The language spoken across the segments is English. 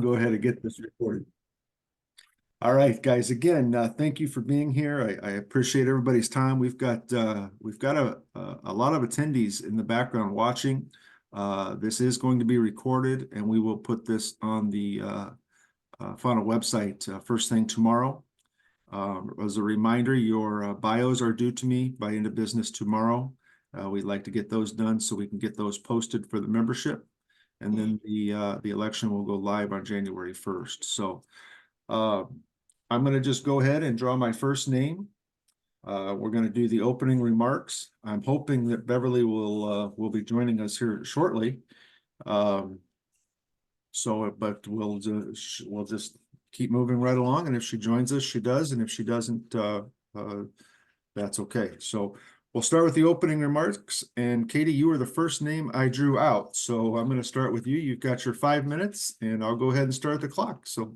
Go ahead and get this recorded. All right, guys, again, thank you for being here. I appreciate everybody's time. We've got a lot of attendees in the background watching. This is going to be recorded, and we will put this on the final website first thing tomorrow. As a reminder, your bios are due to me by end of business tomorrow. We'd like to get those done so we can get those posted for the membership. And then the election will go live on January 1st. So I'm going to just go ahead and draw my first name. We're going to do the opening remarks. I'm hoping that Beverly will be joining us here shortly. But we'll just keep moving right along. And if she joins us, she does. And if she doesn't, that's okay. So we'll start with the opening remarks. And Katie, you were the first name I drew out. So I'm going to start with you. You've got your 5 minutes, and I'll go ahead and start the clock. So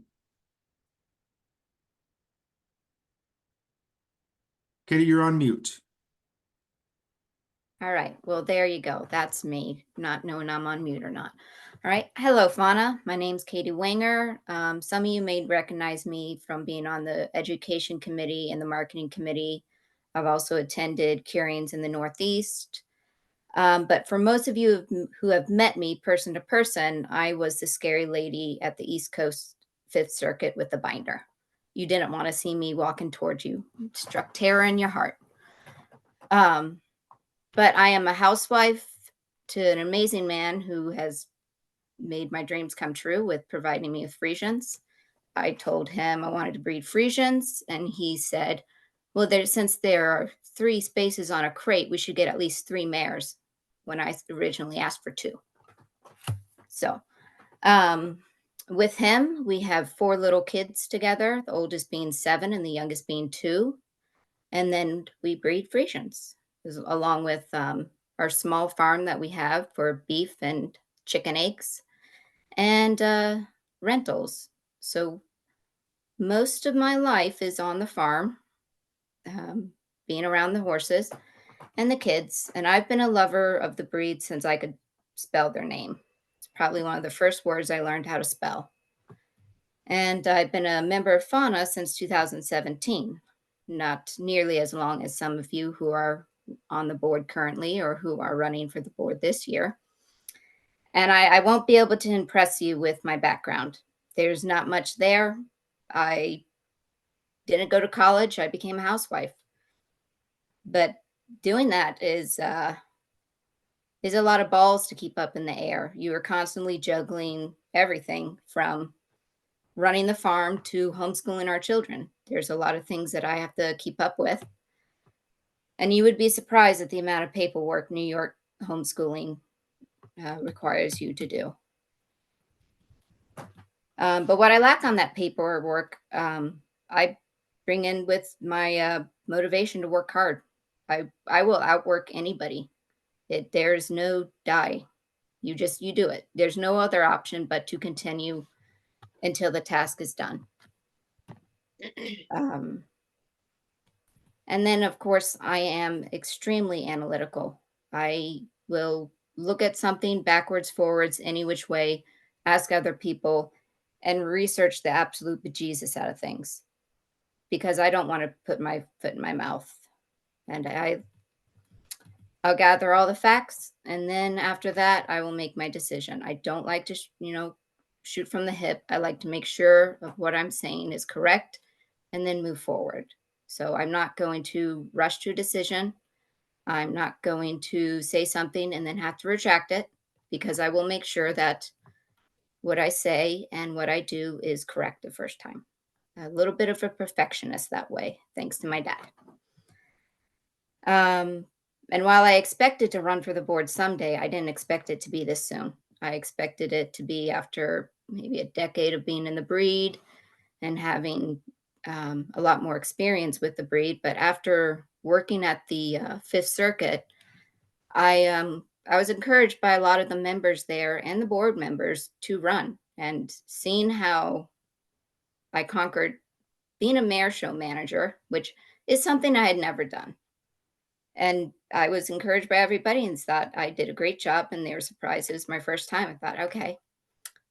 Katie, you're on mute. All right. Well, there you go. That's me, not knowing I'm on mute or not. All right. Hello, Fauna. My name's Katie Wenger. Some of you may recognize me from being on the Education Committee and the Marketing Committee. I've also attended hearings in the Northeast. But for most of you who have met me person to person, I was the scary lady at the East Coast Fifth Circuit with the binder. You didn't want to see me walking towards you. It struck terror in your heart. But I am a housewife to an amazing man who has made my dreams come true with providing me with Friesians. I told him I wanted to breed Friesians, and he said, well, since there are 3 spaces on a crate, we should get at least 3 mares, when I originally asked for 2. So with him, we have 4 little kids together, the oldest being 7 and the youngest being 2. And then we breed Friesians, along with our small farm that we have for beef and chicken eggs and rentals. So most of my life is on the farm, being around the horses and the kids. And I've been a lover of the breed since I could spell their name. It's probably one of the first words I learned how to spell. And I've been a member of Fauna since 2017, not nearly as long as some of you who are on the board currently or who are running for the board this year. And I won't be able to impress you with my background. There's not much there. I didn't go to college. I became a housewife. But doing that is a lot of balls to keep up in the air. You are constantly juggling everything from running the farm to homeschooling our children. There's a lot of things that I have to keep up with. And you would be surprised at the amount of paperwork New York homeschooling requires you to do. But what I lack on that paperwork, I bring in with my motivation to work hard. I will outwork anybody. There's no die. You do it. There's no other option but to continue until the task is done. And then, of course, I am extremely analytical. I will look at something backwards, forwards, any which way, ask other people, and research the absolute bejesus out of things, because I don't want to put my foot in my mouth. And I'll gather all the facts, and then after that, I will make my decision. I don't like to, shoot from the hip. I like to make sure of what I'm saying is correct and then move forward. So I'm not going to rush to a decision. I'm not going to say something and then have to retract it, because I will make sure that what I say and what I do is correct the first time. A little bit of a perfectionist that way, thanks to my dad. And while I expected to run for the board someday, I didn't expect it to be this soon. I expected it to be after maybe a decade of being in the breed and having a lot more experience with the breed. But after working at the Fifth Circuit, I was encouraged by a lot of the members there and the board members to run, and seeing how I conquered being a mare show manager, which is something I had never done. And I was encouraged by everybody and thought I did a great job, and they were surprised. It was my first time. I thought, okay,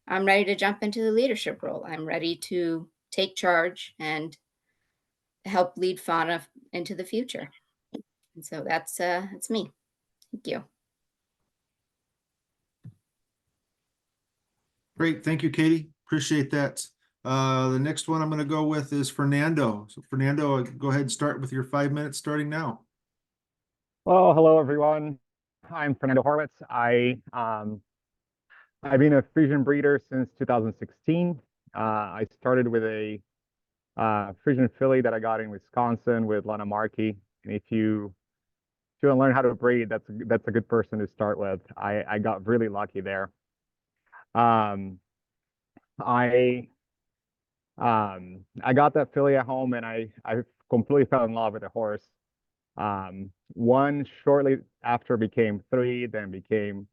I'm ready to jump into the leadership role. I'm ready to take charge and help lead fauna into the future. And so that's me. Thank you. Great, thank you, Katie. Appreciate that. The next one I'm going to go with is Fernando. So Fernando, go ahead and start with your 5 minutes starting now. Well, hello everyone. I'm Fernando Horowitz. I've been a Frisian breeder since 2016. I started with a Frisian filly that I got in Wisconsin with Lana Markey. And if you want to learn how to breed, that's a good person to start with. I got really lucky there. Um, I I got that filly at home, and I completely fell in love with the horse. One shortly after became three, then became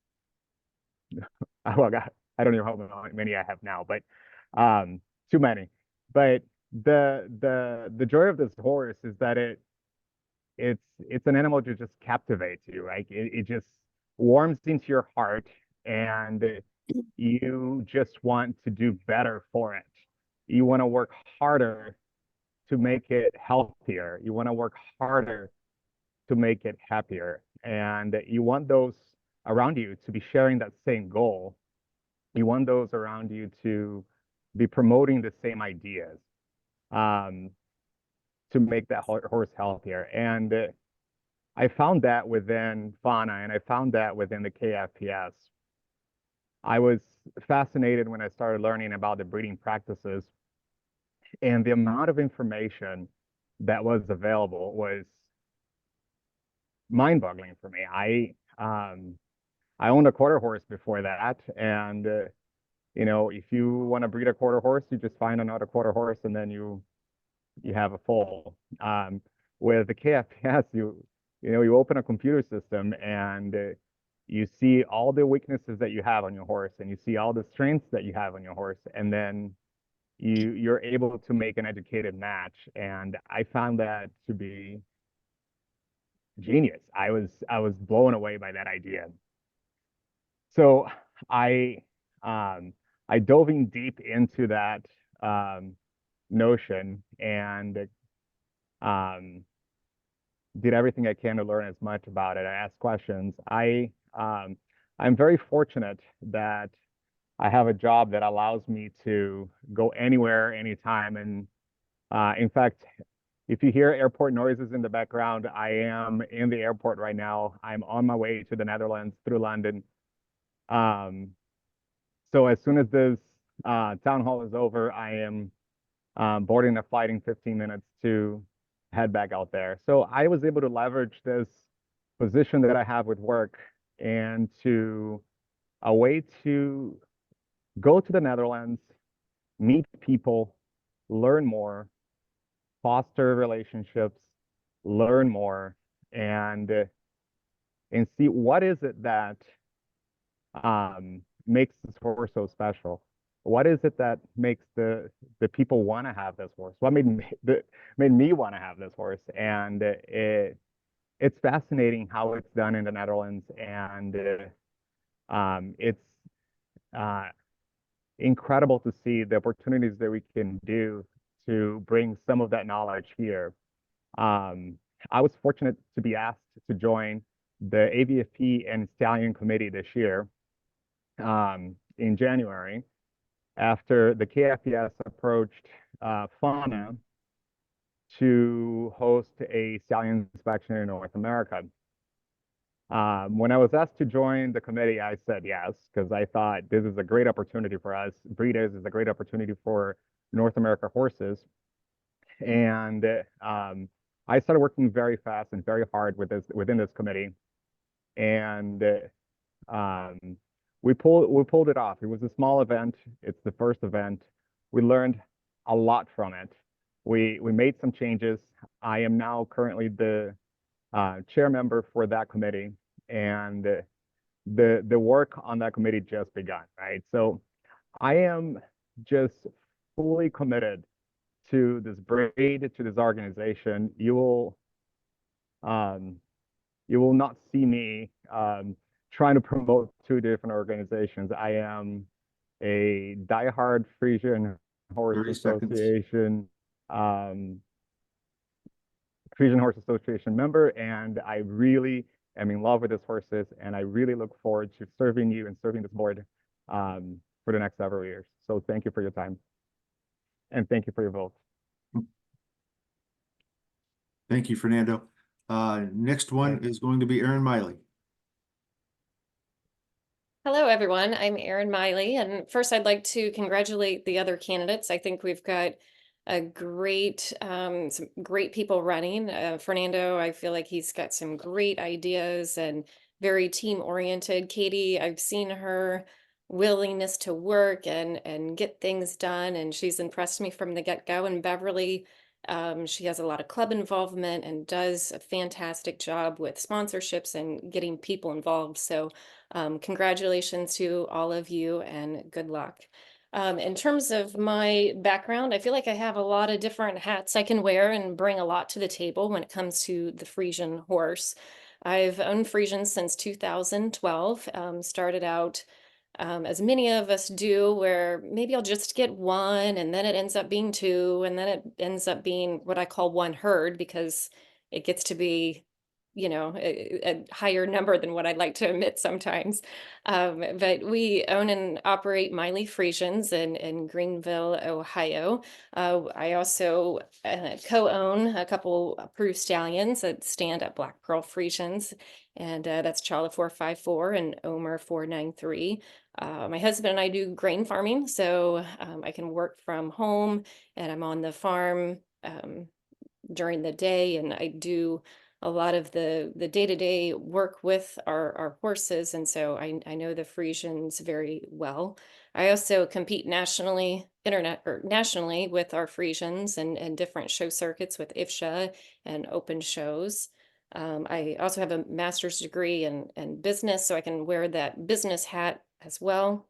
well, God, I don't know how many I have now, but too many. But the joy of this horse is that it's an animal that just captivates you, right? It just warms into your heart, and you just want to do better for it. You want to work harder to make it healthier. You want to work harder to make it happier. And you want those around you to be sharing that same goal. You want those around you to be promoting the same ideas um, to make that horse healthier. And I found that within fauna, and I found that within the KFPS. I was fascinated when I started learning about the breeding practices, and the amount of information that was available was mind-boggling for me. I owned a quarter horse before that, and if you want to breed a quarter horse, you just find another quarter horse, and then you have a foal. With the KFPS, you open a computer system, and you see all the weaknesses that you have on your horse, and you see all the strengths that you have on your horse, and then you're able to make an educated match. And I found that to be genius. I was blown away by that idea. So I um, I dove in deep into that notion, and um, did everything I can to learn as much about it. I asked questions. I'm very fortunate that I have a job that allows me to go anywhere, anytime. And in fact, if you hear airport noises in the background, I am in the airport right now. I'm on my way to the Netherlands through London. Um, so as soon as this town hall is over, I am boarding a flight in 15 minutes to head back out there. So I was able to leverage this position that I have with work and to a way to go to the Netherlands, meet people, learn more, foster relationships, learn more, and see what is it that makes this horse so special. What is it that makes the people want to have this horse? What made me want to have this horse? And it's fascinating how it's done in the Netherlands, and it's uh, incredible to see the opportunities that we can do to bring some of that knowledge here. I was fortunate to be asked to join the AVFP and Stallion Committee this year in January, after the KFPS approached fauna to host a stallion inspection in North America. When I was asked to join the committee, I said yes, because I thought this is a great opportunity for us breeders, is a great opportunity for North America horses. And I started working very fast and very hard within this committee. And um, we pulled it off. It was a small event. It's the first event. We learned a lot from it. We made some changes. I am now currently the chair member for that committee, and the work on that committee just begun, right? So I am just fully committed to this breed, to this organization. Um, you will not see me trying to promote two different organizations. I am a diehard Frisian Horse 30 seconds. Association Frisian Horse Association member, and I really am in love with his horses, and I really look forward to serving you and serving this board for the next several years. So thank you for your time, and thank you for your vote. Thank you, Fernando. Next one is going to be Erin Miley. Hello, everyone. I'm Erin Miley, and first I'd like to congratulate the other candidates. I think we've got a great, some great people running. Fernando, I feel like he's got some great ideas and very team-oriented. Katie, I've seen her willingness to work and get things done, and she's impressed me from the get-go. And Beverly, she has a lot of club involvement and does a fantastic job with sponsorships and getting people involved. So congratulations to all of you and good luck. In terms of my background, I feel like I have a lot of different hats I can wear and bring a lot to the table when it comes to the Frisian horse. I've owned Friesians since 2012, started out as many of us do, where maybe I'll just get one and then it ends up being two, and then it ends up being what I call one herd, because it gets to be, you know, a higher number than what I'd like to admit sometimes. But we own and operate Miley Friesians in Greenville, Ohio. I also co-own a couple Peru Stallions that stand at Black Pearl Friesians, and that's Chala 454 and Omer 493. My husband and I do grain farming, so I can work from home, and I'm on the farm during the day, and I do a lot of the day-to-day work with our horses, and so I know the Friesians very well. I also compete nationally with our Friesians and different show circuits with IFSHA and open shows. I also have a master's degree in business, so I can wear that business hat as well.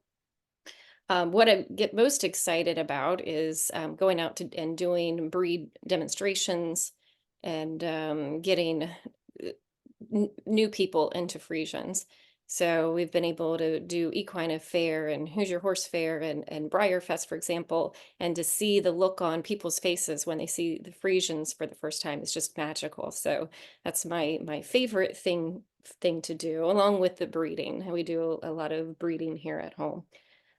What I get most excited about is going out and doing breed demonstrations and getting new people into Friesians. So we've been able to do Equine Fair and Who's Your Horse Fair and Briarfest, for example, and to see the look on people's faces when they see the Friesians for the first time is just magical. So that's my favorite thing to do, along with the breeding. We do a lot of breeding here at home.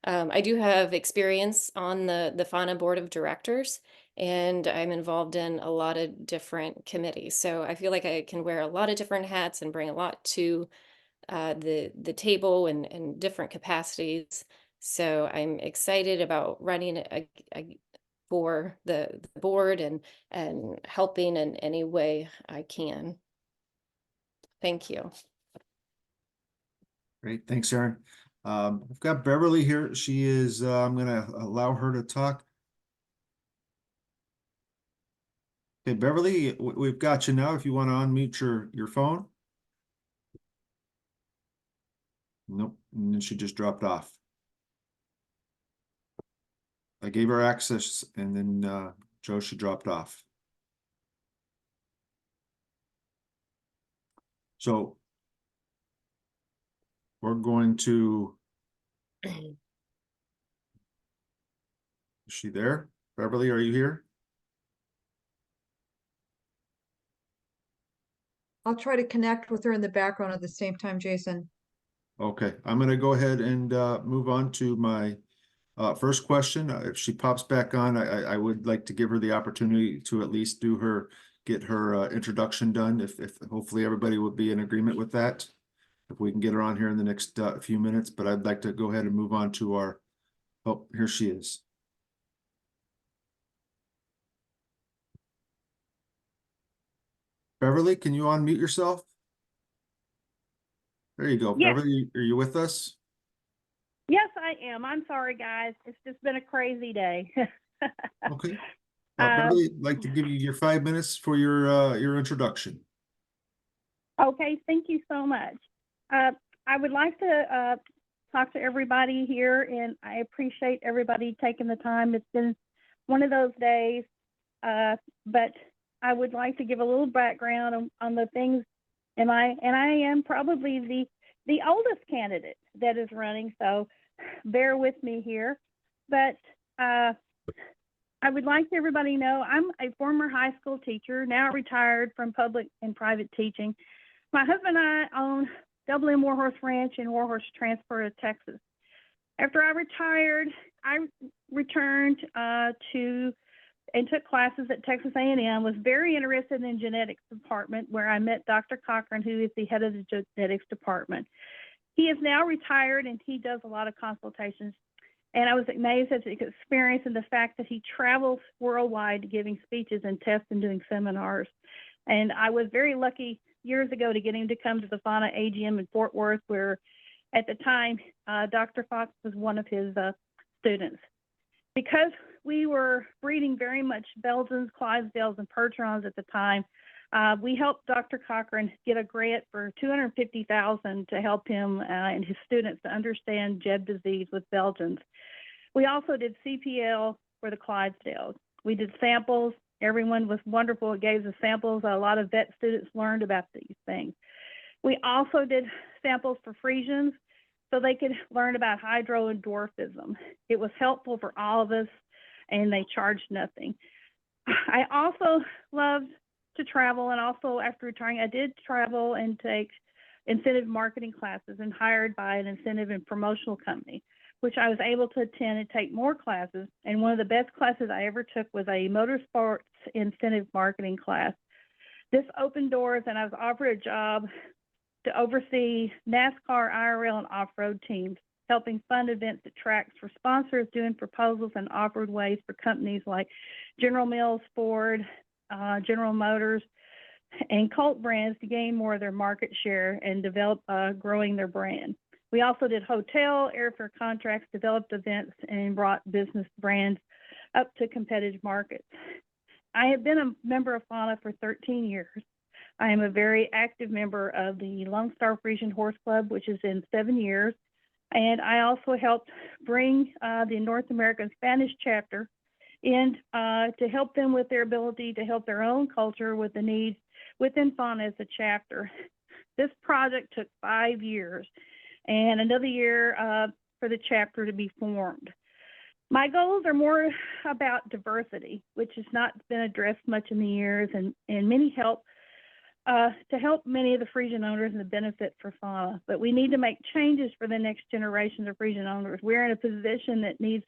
I do have experience on the FANA board of directors, and I'm involved in a lot of different committees. So I feel like I can wear a lot of different hats and bring a lot to the table and different capacities. So I'm excited about running for the board and helping in any way I can. Thank you. Great, thanks, Erin. I've got Beverly here. She is, I'm gonna allow her to talk. Okay, Beverly, we've got you now. If you want to unmute your phone. Nope, and then she just dropped off. I gave her access, and then Joe, she dropped off. So we're going to. Is she there? Beverly, are you here? I'll try to connect with her in the background at the same time, Jason. Okay, I'm gonna go ahead and move on to my first question. If she pops back on, I would like to give her the opportunity to at least get her introduction done. If hopefully everybody will be in agreement with that. If we can get her on here in the next few minutes, but I'd like to go ahead and move on to our, oh, here she is. Beverly, can you unmute yourself? There you go. Yes. Beverly, are you with us? Yes, I am. I'm sorry, guys. It's just been a crazy day. Okay. Beverly, I'd like to give you your 5 minutes for your introduction. Okay, thank you so much. I would like to talk to everybody here, and I appreciate everybody taking the time. It's been one of those days, but I would like to give a little background on the things. And I am probably the oldest candidate that is running, so bear with me here, but I would like everybody to know I'm a former high school teacher, now retired from public and private teaching. My husband and I own WM Warhorse Ranch and Warhorse Transfer to Texas. After I retired, I returned and took classes at Texas A&M, was very interested in genetics department, where I met Dr. Cochran, who is the head of the genetics department. He is now retired and he does a lot of consultations. And I was amazed at his experience and the fact that he travels worldwide giving speeches and tests and doing seminars. And I was very lucky years ago to get him to come to the Fauna AGM in Fort Worth, where at the time, Dr. Fox was one of his students. Because we were breeding very much Belgians, Clydesdales, and Percherons at the time, we helped Dr. Cochran get a grant for $250,000 to help him and his students to understand Jeb disease with Belgians. We also did CPL for the Clydesdales. We did samples. Everyone was wonderful. It gave us samples. A lot of vet students learned about these things. We also did samples for Friesians so they could learn about hydro and dwarfism. It was helpful for all of us, and they charged nothing. I also loved to travel, and also after retiring, I did travel and take incentive marketing classes and hired by an incentive and promotional company, which I was able to attend and take more classes. And one of the best classes I ever took was a motorsports incentive marketing class. This opened doors, and I was offered a job to oversee NASCAR, IRL, and off-road teams, helping fund events at tracks for sponsors, doing proposals and offered ways for companies like General Mills, Ford, General Motors, and cult brands to gain more of their market share and develop growing their brand. We also did hotel, airfare contracts, developed events, and brought business brands up to competitive markets. I have been a member of Fauna for 13 years. I am a very active member of the Lone Star Frisian Horse Club, which is in 7 years. And I also helped bring the North American Spanish chapter in to help them with their ability to help their own culture with the needs within Fauna as a chapter. This project took 5 years and another year for the chapter to be formed. My goals are more about diversity, which has not been addressed much in the years, and many help to help many of the Frisian owners and the benefit for Fauna. But we need to make changes for the next generation of Frisian owners. We're in a position that needs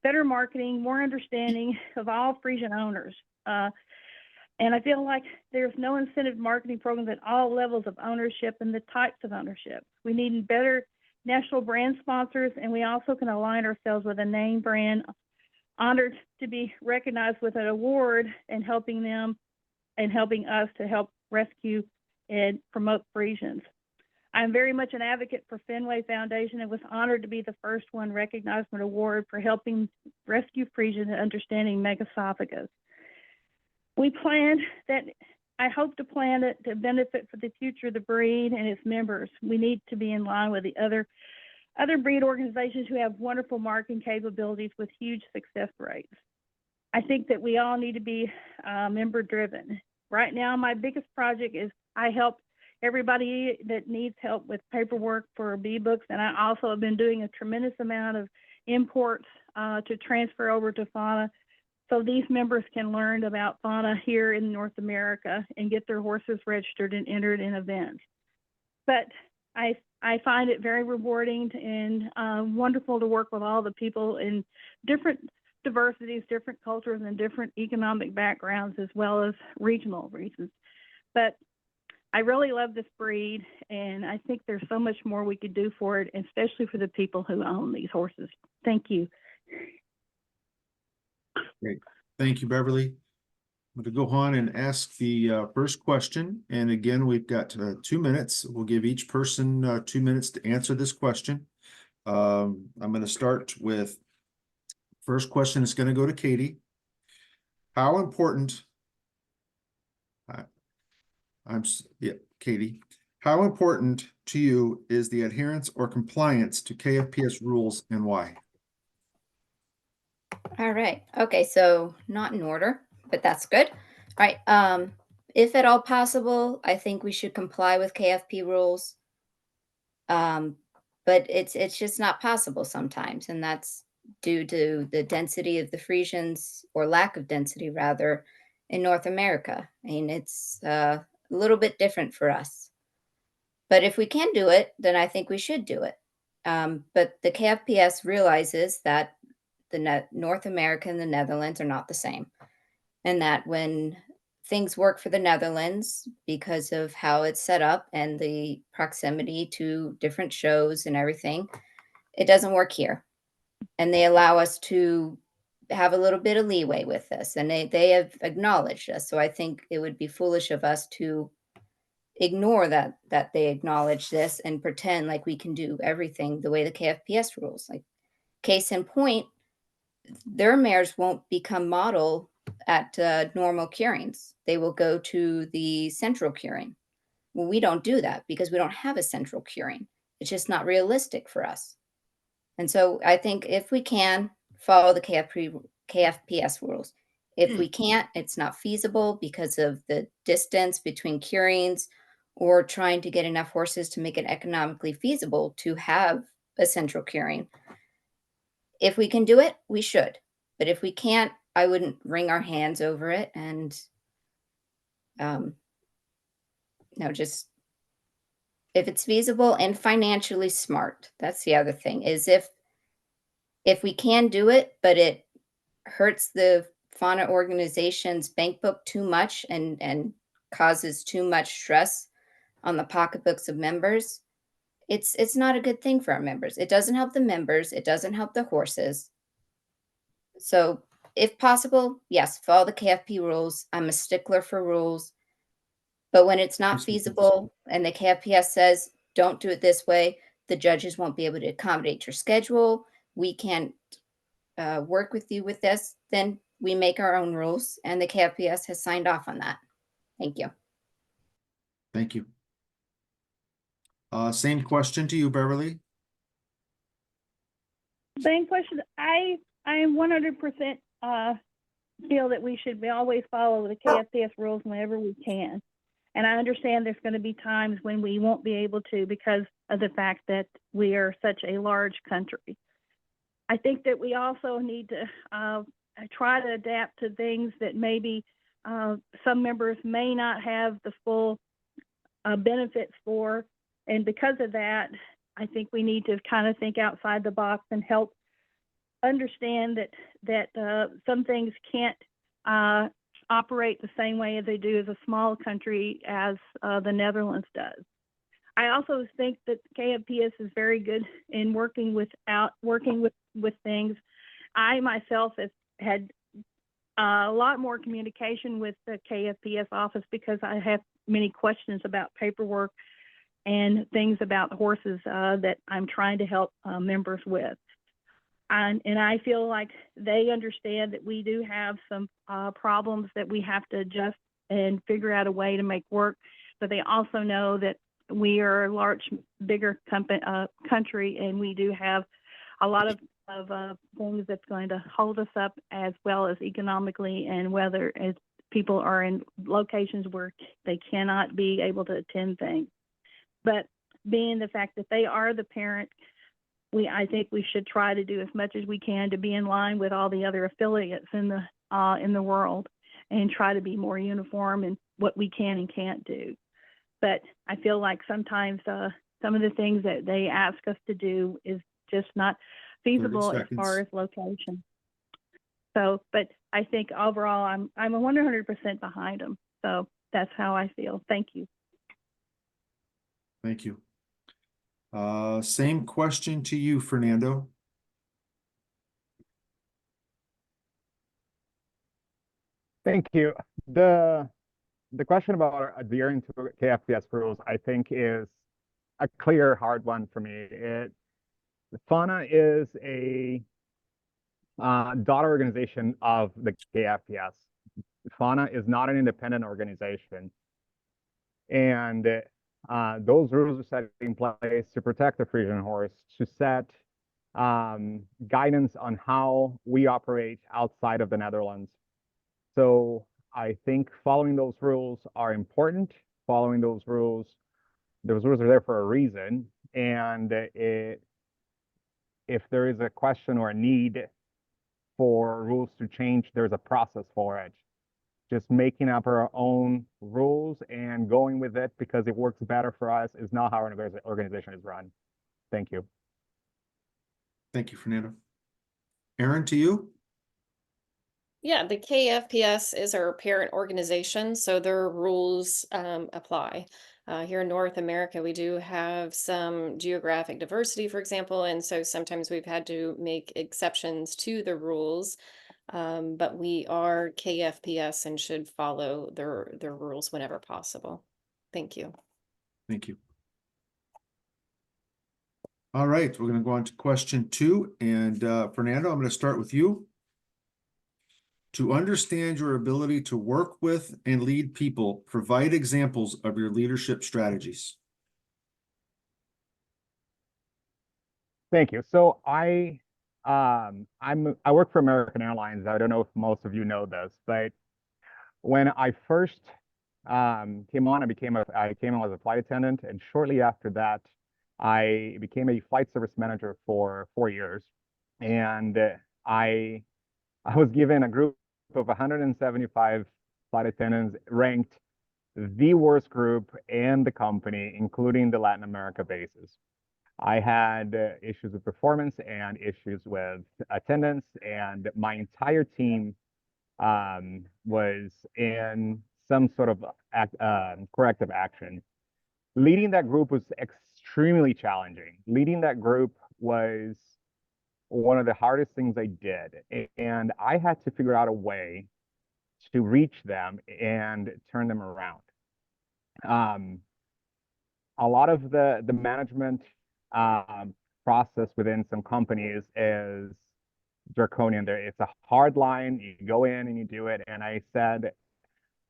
better marketing, more understanding of all Frisian owners. And I feel like there's no incentive marketing programs at all levels of ownership and the types of ownership. We need better national brand sponsors, and we also can align ourselves with a name brand, honored to be recognized with an award, and helping them and helping us to help rescue and promote Frisians. I'm very much an advocate for Fenway Foundation and was honored to be the first one recognized with an award for helping rescue Frisians and understanding Megasophagus. We plan that, I hope to plan it to benefit for the future of the breed and its members. We need to be in line with the other breed organizations who have wonderful marketing capabilities with huge success rates. I think that we all need to be member driven. Right now, my biggest project is I help everybody that needs help with paperwork for bee books, and I also have been doing a tremendous amount of imports to transfer over to Fauna, so these members can learn about Fauna here in North America and get their horses registered and entered in events. But I find it very rewarding and wonderful to work with all the people in different diversities, different cultures, and different economic backgrounds, as well as regional reasons. But I really love this breed, and I think there's so much more we could do for it, especially for the people who own these horses. Thank you. Great. Thank you, Beverly. I'm going to go on and ask the first question. And again, we've got 2 minutes. We'll give each person 2 minutes to answer this question. I'm going to start with first question is going to go to Katie. How important, Katie, how important to you is the adherence or compliance to KFPS rules and why? All right. Okay, so not in order, but that's good. All right. If at all possible, I think we should comply with KFP rules. but it's just not possible sometimes, and that's due to the density of the Frisians, or lack of density rather, in North America. I mean, it's a little bit different for us. But if we can do it, then I think we should do it. But the KFPS realizes that North America and the Netherlands are not the same, and that when things work for the Netherlands because of how it's set up and the proximity to different shows and everything, it doesn't work here. And they allow us to have a little bit of leeway with this, and they have acknowledged us. So I think it would be foolish of us to ignore that they acknowledge this and pretend like we can do everything the way the KFPS rules. Like, case in point, their mayors won't become model at normal curings. They will go to the central curing. Well, we don't do that because we don't have a central curing. It's just not realistic for us. And so I think if we can follow the KFPS rules, if we can't, it's not feasible because of the distance between curings, or trying to get enough horses to make it economically feasible to have a central curing. If we can do it, we should. But if we can't, I wouldn't wring our hands over it. And just if it's feasible and financially smart. That's the other thing, is if we can do it, but it hurts the fauna organization's bank book too much and causes too much stress on the pocketbooks of members, it's not a good thing for our members. It doesn't help the members. It doesn't help the horses. So if possible, yes, follow the KFP rules. I'm a stickler for rules. But when it's not feasible and the KFPS says, don't do it this way, the judges won't be able to accommodate your schedule, we can't work with you with this, then we make our own rules, and the KFPS has signed off on that. Thank you. Thank you. Same question to you, Beverly. Same question. I am 100% feel that we should always follow the KFPS rules whenever we can. And I understand there's going to be times when we won't be able to because of the fact that we are such a large country. I think that we also need to try to adapt to things that maybe some members may not have the full benefits for. And because of that, I think we need to kind of think outside the box and help understand that some things can't operate the same way as they do as a small country as the Netherlands does. I also think that KFPS is very good in working with things. I myself have had a lot more communication with the KFPS office because I have many questions about paperwork and things about horses that I'm trying to help members with. And I feel like they understand that we do have some problems that we have to adjust and figure out a way to make work. But they also know that we are a large, bigger country, and we do have a lot of things that's going to hold us up, as well as economically, and whether as people are in locations where they cannot be able to attend things. But being the fact that they are the parent, I think we should try to do as much as we can to be in line with all the other affiliates in the world, and try to be more uniform in what we can and can't do. But I feel like sometimes some of the things that they ask us to do is just not feasible as far as location. So, but I think overall, I'm 100% behind them. So that's how I feel. Thank you. Thank you. Same question to you, Fernando. Thank you. The question about adhering to KFPS rules, I think, is a clear, hard one for me. Fauna is a daughter organization of the KFPS. Fauna is not an independent organization. And those rules are set in place to protect the Frisian horse, to set guidance on how we operate outside of the Netherlands. So I think following those rules are important. Following those rules are there for a reason. And if there is a question or a need for rules to change, there's a process for it. Just making up our own rules and going with it because it works better for us is not how an organization is run. Thank you. Thank you, Fernando. Erin, to you. Yeah, the KFPS is our parent organization, so their rules apply. Here in North America, we do have some geographic diversity, for example, and so sometimes we've had to make exceptions to the rules. But we are KFPS and should follow their rules whenever possible. Thank you. Thank you. All right, we're going to go on to question 2. And Fernando, I'm going to start with you. To understand your ability to work with and lead people, provide examples of your leadership strategies. Thank you. So I work for American Airlines. I don't know if most of you know this, but when I first came on, I came on as a flight attendant, and shortly after that, I became a flight service manager for 4 years. And I was given a group of 175 flight attendants, ranked the worst group in the company, including the Latin America bases. I had issues with performance and issues with attendance, and my entire team was in some sort of corrective action. Leading that group was extremely challenging. Leading that group was one of the hardest things I did. And I had to figure out a way to reach them and turn them around. A lot of the management process within some companies is draconian. It's a hard line. You go in and you do it. And I said,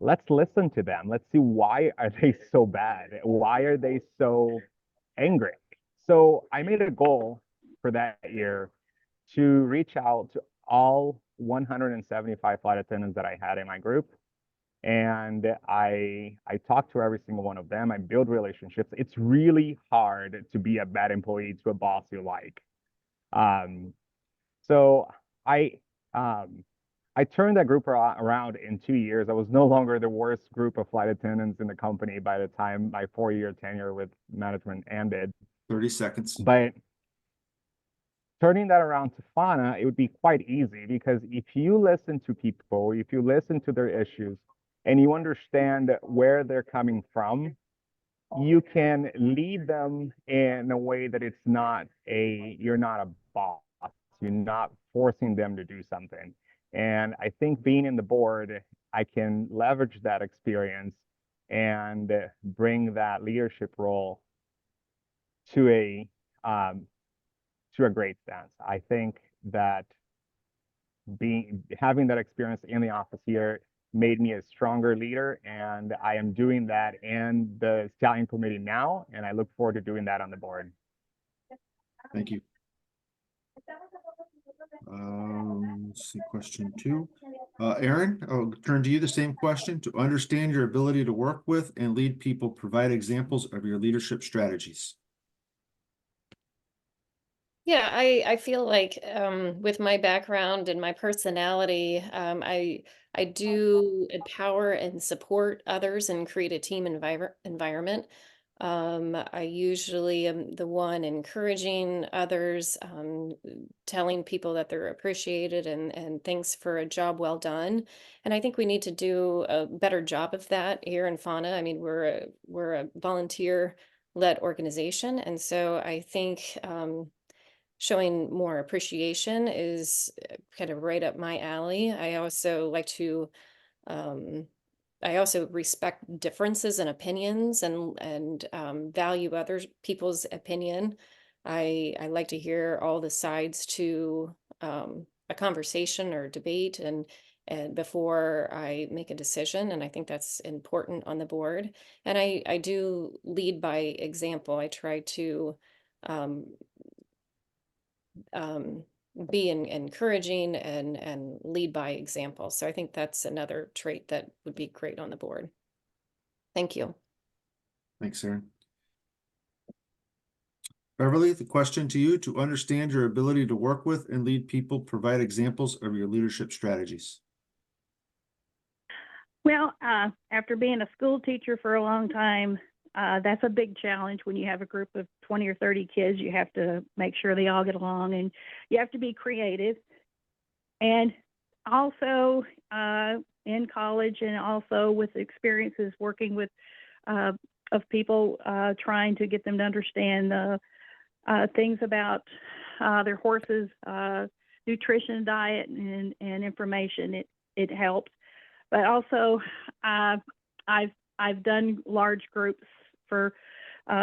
let's listen to them. Let's see, why are they so bad? Why are they so angry? So I made a goal for that year to reach out to all 175 flight attendants that I had in my group. And I talked to every single one of them. I build relationships. It's really hard to be a bad employee to a boss you like. So I turned that group around in 2 years. I was no longer the worst group of flight attendants in the company by the time my 4-year tenure with management ended. 30 seconds. But turning that around to FANA, it would be quite easy, because if you listen to people, if you listen to their issues, and you understand where they're coming from, you can lead them in a way that it's not you're not a boss. You're not forcing them to do something. And I think being in the board, I can leverage that experience and bring that leadership role to a great stance. I think that having that experience in the office here made me a stronger leader, and I am doing that in the Stallion Committee now, and I look forward to doing that on the board. Thank you. Let's see, question 2. Erin, I'll turn to you the same question. To understand your ability to work with and lead people, provide examples of your leadership strategies. Yeah, I feel like with my background and my personality, I do empower and support others and create a team environment. I usually am the one encouraging others, telling people that they're appreciated and thanks for a job well done. And I think we need to do a better job of that here in FANA. I mean, we're a volunteer-led organization, and so I think showing more appreciation is kind of right up my alley. I also like to I also respect differences and opinions and value other people's opinion. I like to hear all the sides to a conversation or debate and before I make a decision. And I think that's important on the board. And I do lead by example. I try to be encouraging and lead by example. So I think that's another trait that would be great on the board. Thank you. Thanks, Erin. Beverly, the question to you: to understand your ability to work with and lead people, provide examples of your leadership strategies. Well, after being a school teacher for a long time, that's a big challenge when you have a group of 20 or 30 kids. You have to make sure they all get along, and you have to be creative. And also in college, and also with experiences working with of people trying to get them to understand things about their horses, nutrition, diet, and information. It helps. But also, I've done large groups for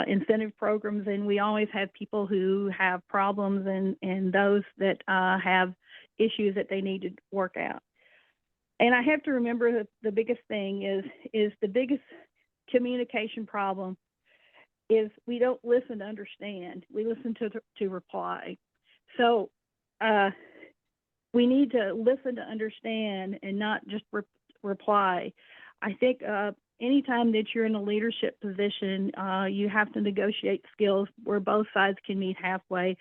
incentive programs, and we always have people who have problems and those that have issues that they need to work out. And I have to remember that the biggest thing is the biggest communication problem is we don't listen to understand. We listen to reply. So we need to listen to understand and not just reply. I think anytime that you're in a leadership position, you have to negotiate skills where both sides can meet halfway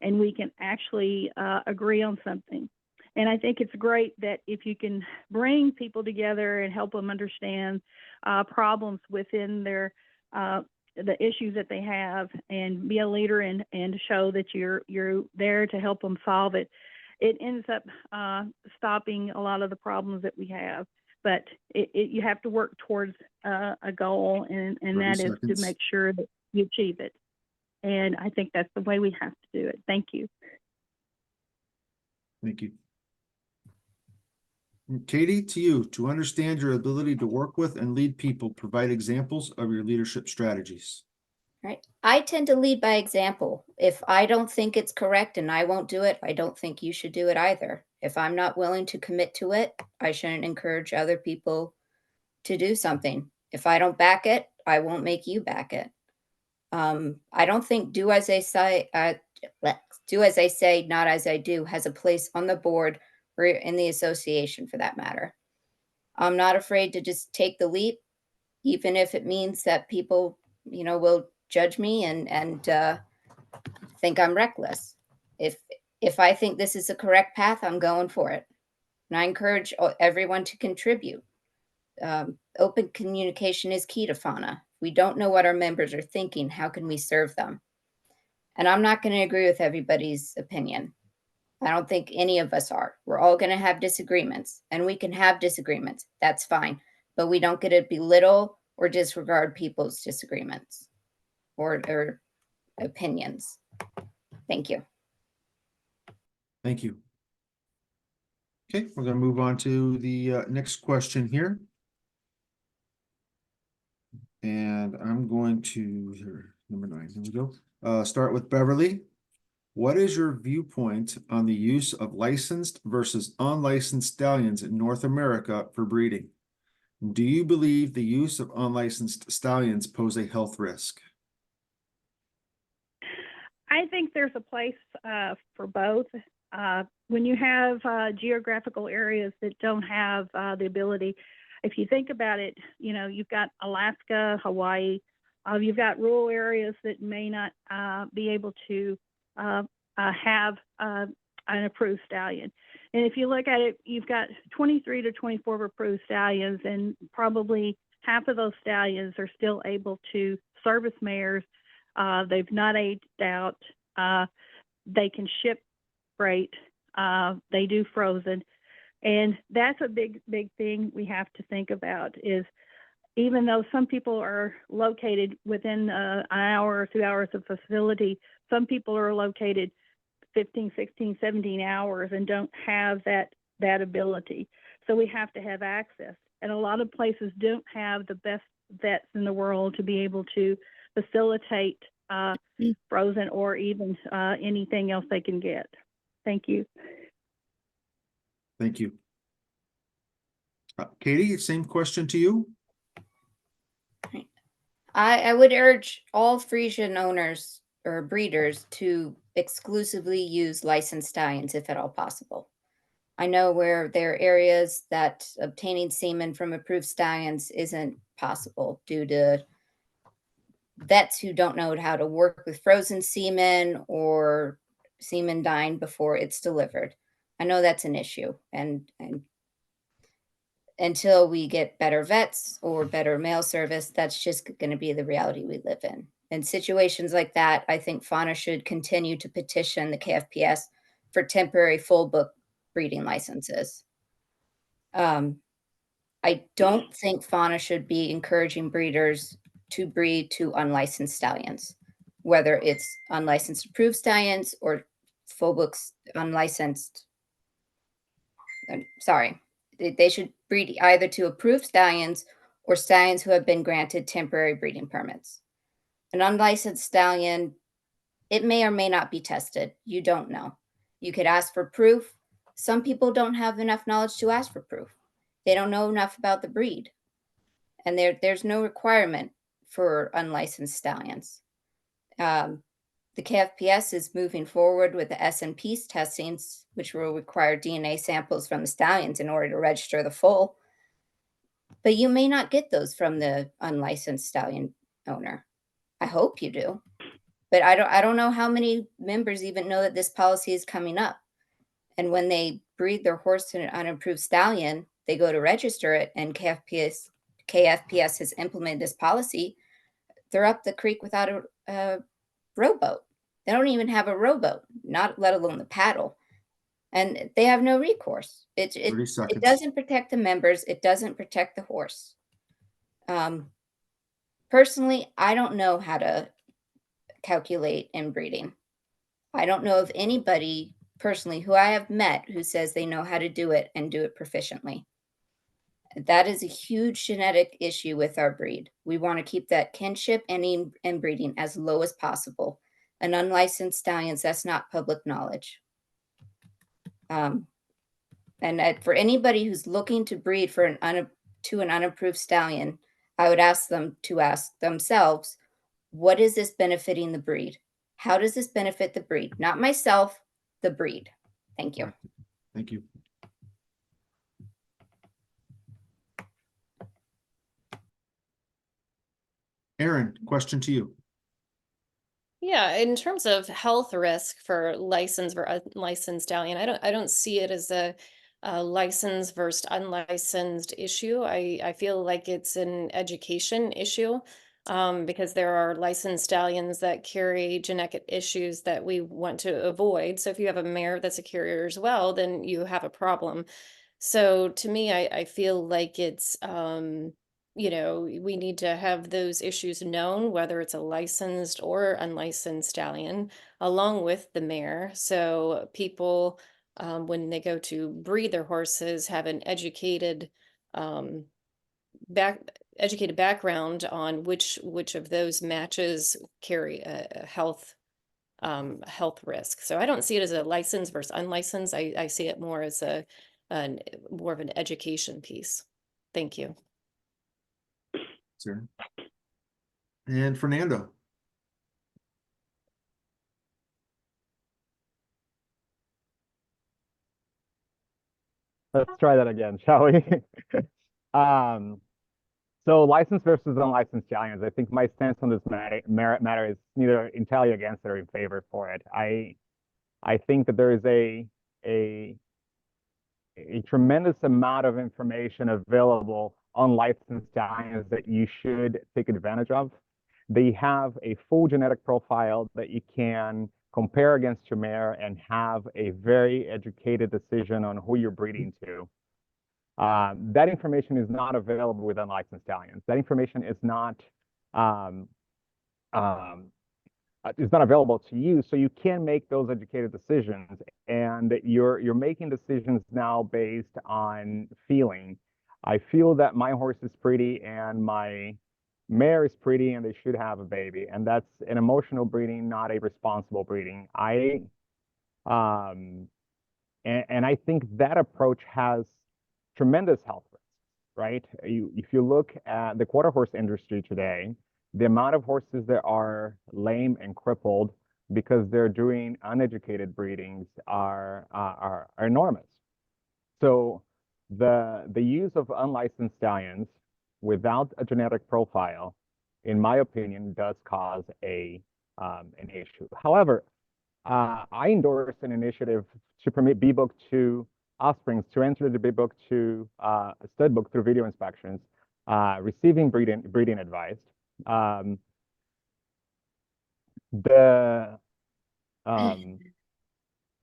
and we can actually agree on something. And I think it's great that if you can bring people together and help them understand problems within their the issues that they have, and be a leader and show that you're there to help them solve it, it ends up stopping a lot of the problems that we have. But you have to work towards a goal, and that is to make sure that you achieve it. And I think that's the way we have to do it. Thank you. Thank you. Katie, to you: to understand your ability to work with and lead people, provide examples of your leadership strategies. Right. I tend to lead by example. If I don't think it's correct and I won't do it, I don't think you should do it either. If I'm not willing to commit to it, I shouldn't encourage other people to do something. If I don't back it, I won't make you back it. I don't think do as I say, not as I do has a place on the board or in the association for that matter. I'm not afraid to just take the leap, even if it means that people, will judge me and think I'm reckless. If I think this is the correct path, I'm going for it. And I encourage everyone to contribute. Open communication is key to fauna. If we don't know what our members are thinking, how can we serve them? And I'm not going to agree with everybody's opinion. I don't think any of us are. We're all going to have disagreements, and we can have disagreements. That's fine. But we don't get to belittle or disregard people's disagreements or opinions. Thank you. Thank you. Okay, we're going to move on to the next question here. And I'm going to, number 9, here we go. Start with Beverly. What is your viewpoint on the use of licensed versus unlicensed stallions in North America for breeding? Do you believe the use of unlicensed stallions pose a health risk? I think there's a place for both. When you have geographical areas that don't have the ability, if you think about it, you've got Alaska, Hawaii, you've got rural areas that may not be able to have an approved stallion. And if you look at it, you've got 23 to 24 approved stallions, and probably half of those stallions are still able to service mares. They've not aged out. They can ship freight. They do frozen. And that's a big thing we have to think about, is even though some people are located within an hour or 2 hours of facility, some people are located 15, 16, 17 hours and don't have that ability. So we have to have access. And a lot of places don't have the best vets in the world to be able to facilitate frozen or even anything else they can get. Thank you. Thank you. Katie, same question to you. I would urge all Frisian owners or breeders to exclusively use licensed stallions if at all possible. I know where there are areas that obtaining semen from approved stallions isn't possible due to vets who don't know how to work with frozen semen or semen dying before it's delivered. I know that's an issue, and until we get better vets or better mail service, that's just going to be the reality we live in. In situations like that, I think Fauna should continue to petition the KFPS for temporary full book breeding licenses. I don't think Fauna should be encouraging breeders to breed to unlicensed stallions, whether it's unlicensed approved stallions or full books unlicensed. Sorry, they should breed either to approved stallions or stallions who have been granted temporary breeding permits. An unlicensed stallion, it may or may not be tested. You don't know. You could ask for proof. Some people don't have enough knowledge to ask for proof. They don't know enough about the breed. And there's no requirement for unlicensed stallions. The KFPS is moving forward with the S&P's testings, which will require DNA samples from the stallions in order to register the foal. But you may not get those from the unlicensed stallion owner. I hope you do. But I don't know how many members even know that this policy is coming up. And when they breed their horse to an unapproved stallion, they go to register it, and KFPS has implemented this policy. They're up the creek without a rowboat. They don't even have a rowboat, not let alone the paddle. And they have no recourse. 30 It seconds. doesn't protect the members. It doesn't protect the horse. Personally, I don't know how to calculate inbreeding. I don't know of anybody personally who I have met who says they know how to do it and do it proficiently. That is a huge genetic issue with our breed. We want to keep that kinship and inbreeding as low as possible. An unlicensed stallions, that's not public knowledge. And for anybody who's looking to breed for an unapproved stallion, I would ask them to ask themselves, what is this benefiting the breed? How does this benefit the breed? Not myself, the breed. Thank you. Thank you. Erin, question to you. Yeah, in terms of health risk for licensed or unlicensed stallion, I don't see it as a licensed versus unlicensed issue. I feel like it's an education issue, because there are licensed stallions that carry genetic issues that we want to avoid. So if you have a mare that's a carrier as well, then you have a problem. So to me, I feel like it's we need to have those issues known, whether it's a licensed or unlicensed stallion, along with the mare. So people, when they go to breed their horses, have an educated background on which of those matches carry a health risk. So I don't see it as a licensed versus unlicensed. I see it more as more of an education piece. Thank you. Sir. And Fernando. Let's try that again, shall we? So licensed versus unlicensed stallions. I think my stance on this matter is neither entirely against it or in favor for it. I think that there is a tremendous amount of information available on licensed stallions that you should take advantage of. They have a full genetic profile that you can compare against your mare and have a very educated decision on who you're breeding to. That information is not available with unlicensed stallions. That information is not available to you, so you can make those educated decisions. And you're making decisions now based on feeling. I feel that my horse is pretty and my mare is pretty and they should have a baby, and that's an emotional breeding, not a responsible breeding. And I think that approach has tremendous health risks, right? If you look at the quarter horse industry today, the amount of horses that are lame and crippled because they're doing uneducated breedings are enormous. So the use of unlicensed stallions without a genetic profile in my opinion, does cause an issue. However, I endorse an initiative to permit BBOK 2 offsprings to enter the BBOK 2 stud book through video inspections, receiving breeding advice.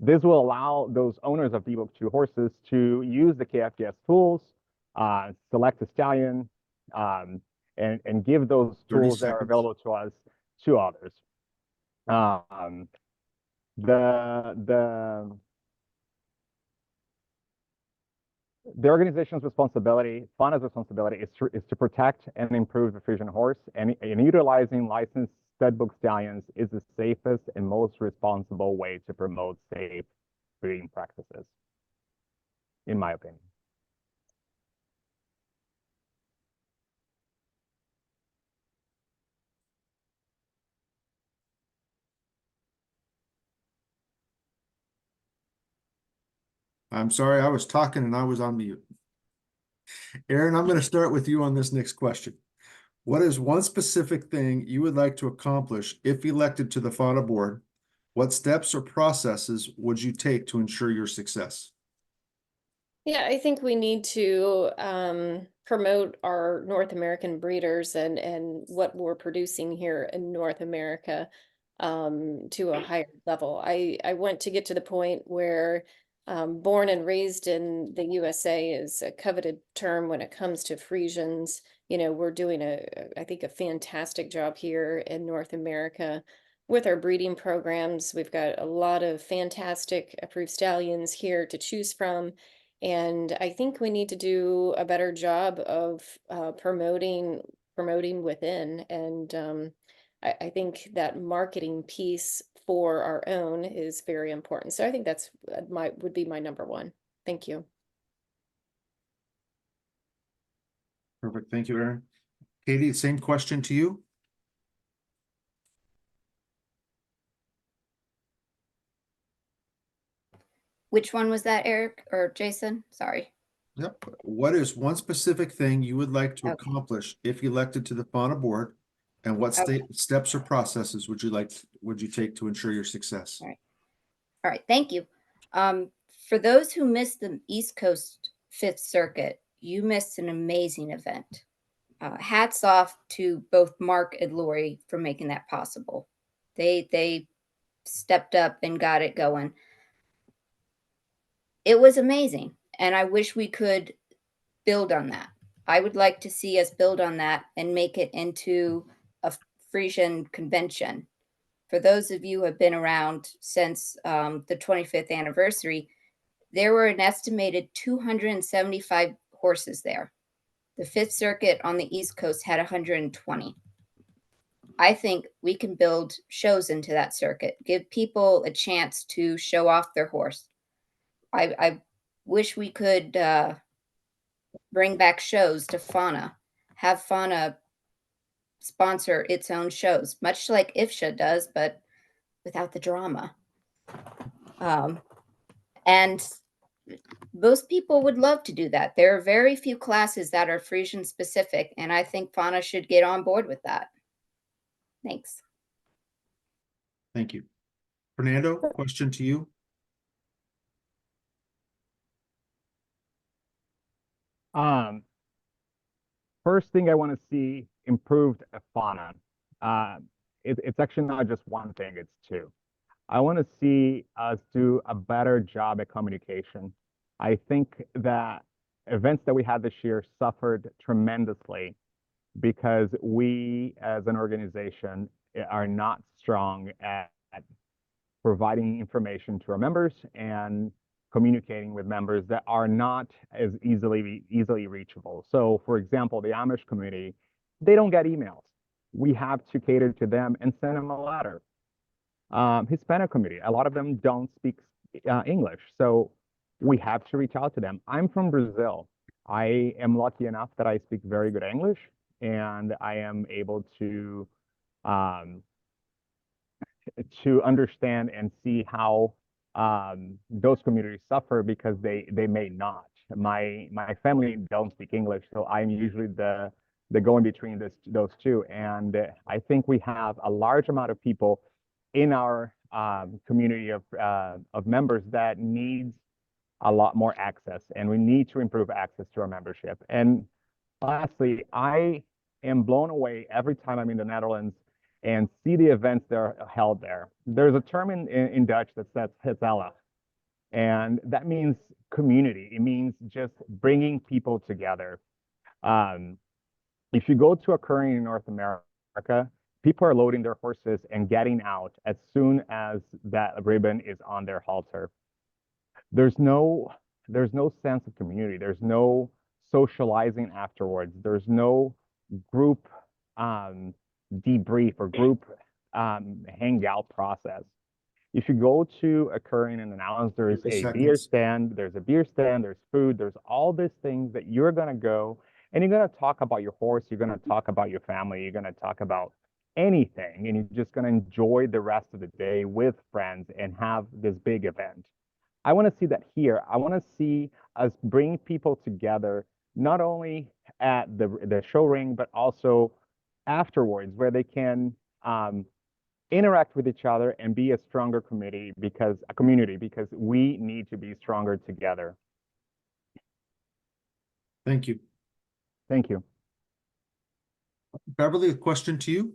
This will allow those owners of BBOK 2 horses to use the KFDS tools, select a stallion, and give those 30 tools that are seconds. available to us to others. The organization's responsibility, FANA's responsibility, is to protect and improve the Frisian horse, and utilizing licensed studbook stallions is the safest and most responsible way to promote safe breeding practices, in my opinion. I'm sorry, I was talking and I was on mute. Erin, I'm going to start with you on this next question. What is one specific thing you would like to accomplish if elected to the FANA board? What steps or processes would you take to ensure your success? Yeah, I think we need to promote our North American breeders and what we're producing here in North America to a higher level. I want to get to the point where born and raised in the USA is a coveted term when it comes to Friesians. You know, we're doing I think a fantastic job here in North America with our breeding programs. We've got a lot of fantastic approved stallions here to choose from. And I think we need to do a better job of promoting within. And I think that marketing piece for our own is very important. So I think that's would be my number one. Thank you. Perfect. Thank you, Erin. Katie, same question to you. Which one was that, Eric or Jason? Sorry. Yep. What is one specific thing you would like to Okay. accomplish if elected to the FANA board? And what steps or processes would you take to ensure your success? All right. All right, thank you. For those who missed the East Coast Fifth Circuit, you missed an amazing event. Hats off to both Mark and Lori for making that possible. They stepped up and got it going. It was amazing, and I wish we could build on that. I would like to see us build on that and make it into a Frisian convention. For those of you who have been around since the 25th anniversary, there were an estimated 275 horses there. The Fifth Circuit on the East Coast had 120. I think we can build shows into that circuit, give people a chance to show off their horse. I wish we could bring back shows to FANA, have FANA sponsor its own shows, much like IFSHA does, but without the drama. And most people would love to do that. There are very few classes that are Frisian specific, and I think FANA should get on board with that. Thanks. Thank you. Fernando, question to you. First thing I want to see improved at FANA. It's actually not just one thing, it's two. I want to see us do a better job at communication. I think that events that we had this year suffered tremendously because we as an organization are not strong at providing information to our members and communicating with members that are not as easily reachable. So for example, the Amish community, they don't get emails. We have to cater to them and send them a letter. Hispanic community, a lot of them don't speak English, so we have to reach out to them. I'm from Brazil. I am lucky enough that I speak very good English, and I am able to understand and see how those communities suffer because they may not. My family don't speak English, so I'm usually the that go in between those two. And I think we have a large amount of people in our community of members that needs a lot more access, and we need to improve access to our membership. And lastly, I am blown away every time I'm in the Netherlands and see the events that are held there. There's a term in Dutch that says gezellig, and that means community. It means just bringing people together. If you go to a current in North America, people are loading their horses and getting out as soon as that ribbon is on their halter. There's no sense of community. There's no socializing afterwards. There's no group debrief or group hangout process. If you go to a current in the Netherlands, there's a beer stand, there's food, there's all these things that you're gonna go and you're gonna talk about your horse, you're gonna talk about your family, you're gonna talk about anything, and you're just gonna enjoy the rest of the day with friends and have this big event. I want to see that here. I want to see us bring people together, not only at the show ring, but also afterwards, where they can interact with each other and be a stronger community because we need to be stronger together. Thank you. Thank you. Beverly, a question to you.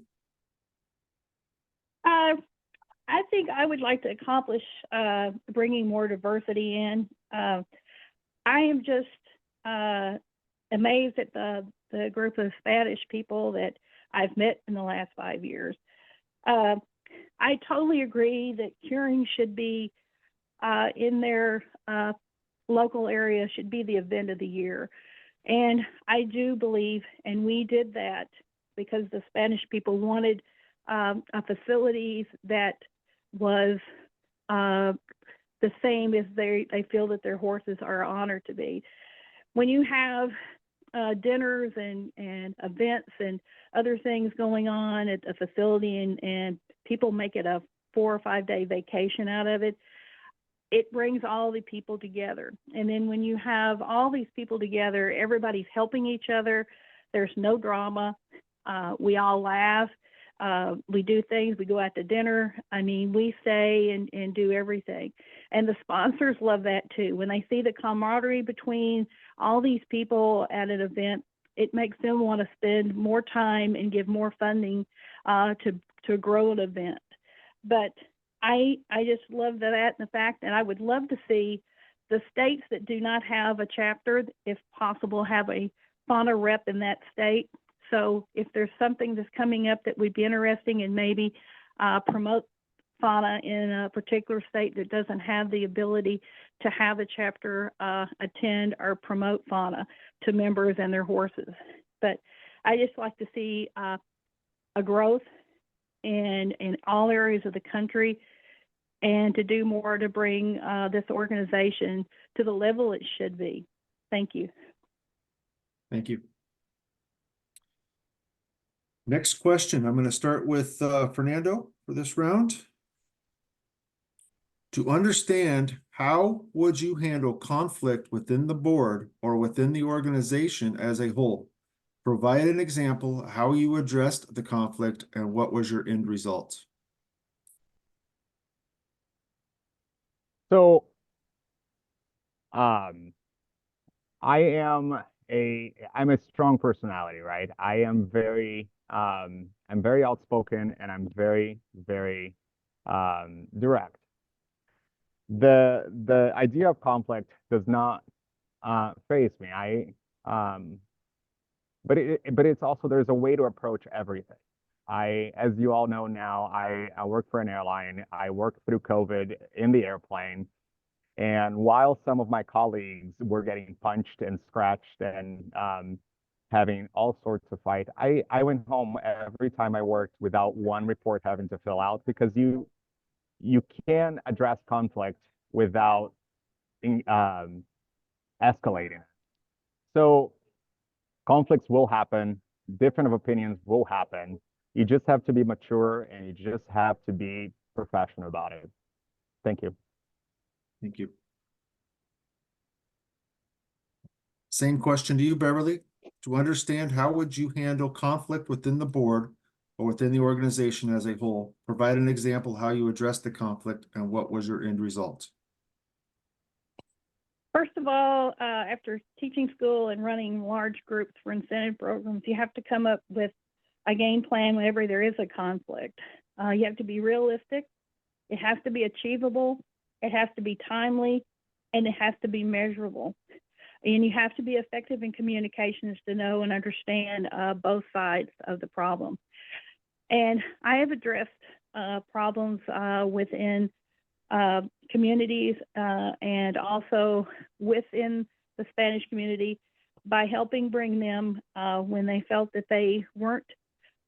I think I would like to accomplish bringing more diversity in. I am just amazed at the group of Spanish people that I've met in the last 5 years. I totally agree that curing should be in their local area, should be the event of the year. And I do believe, and we did that because the Spanish people wanted a facilities that was the same as they feel that their horses are honored to be. When you have dinners and events and other things going on at a facility and people make it a 4 or 5 day vacation out of it, it brings all the people together. And then when you have all these people together, everybody's helping each other. There's no drama. We all laugh. We do things, we go out to dinner. I mean, we stay and do everything. And the sponsors love that too. When they see the camaraderie between all these people at an event, it makes them want to spend more time and give more funding to grow an event. But I just love that and the fact that I would love to see the states that do not have a chapter, if possible, have a fauna rep in that state. So if there's something that's coming up that would be interesting and maybe promote fauna in a particular state that doesn't have the ability to have a chapter attend or promote fauna to members and their horses. But I just like to see a growth in all areas of the country and to do more to bring this organization to the level it should be. Thank you. Thank you. Next question. I'm going to start with Fernando for this round. To understand, how would you handle conflict within the board or within the organization as a whole? Provide an example how you addressed the conflict and what was your end result. So, I'm a strong personality, right? I'm very outspoken and I'm very, very direct. The idea of conflict does not faze me. But it's also, there's a way to approach everything. As you all know now, I work for an airline. I worked through COVID in the airplane. And while some of my colleagues were getting punched and scratched and having all sorts of fight, I went home every time I worked without one report having to fill out, because you can address conflict without escalating. So conflicts will happen, different opinions will happen. You just have to be mature and you just have to be professional about it. Thank you. Thank you. Same question to you, Beverly. to understand how would you handle conflict within the board or within the organization as a whole. Provide an example how you addressed the conflict and what was your end result. First of all, after teaching school and running large groups for incentive programs, you have to come up with a game plan whenever there is a conflict. You have to be realistic. It has to be achievable. It has to be timely, and it has to be measurable. And you have to be effective in communications to know and understand both sides of the problem. And I have addressed problems within communities and also within the Spanish community by helping bring them when they felt that they weren't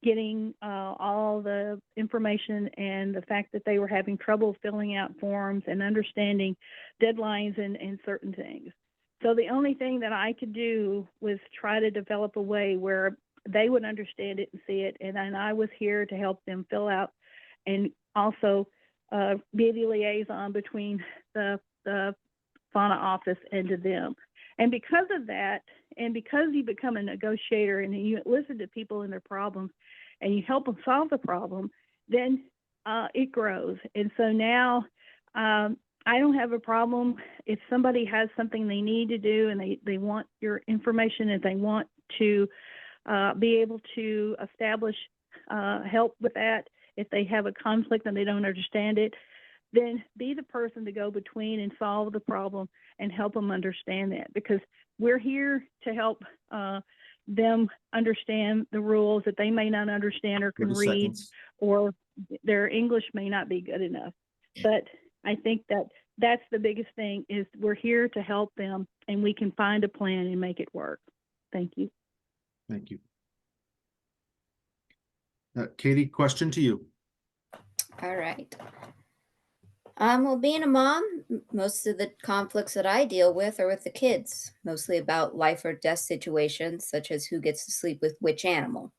getting all the information and the fact that they were having trouble filling out forms and understanding deadlines and certain things. So the only thing that I could do was try to develop a way where they would understand it and see it, and then I was here to help them fill out and also be the liaison between the fauna office and to them. And because of that, and because you become a negotiator and you listen to people and their problems and you help them solve the problem, then it grows. And so now I don't have a problem if somebody has something they need to do and they want your information and they want to be able to establish help with that. If they have a conflict and they don't understand it, then be the person to go between and solve the problem and help them understand that, because we're here to help them understand the rules that they may not understand or can 30 read, seconds. or their English may not be good enough. But I think that that's the biggest thing, is we're here to help them and we can find a plan and make it work. Thank you. Thank you. Katie, question to you. All right. Well, being a mom, most of the conflicts that I deal with are with the kids, mostly about life or death situations, such as who gets to sleep with which animal.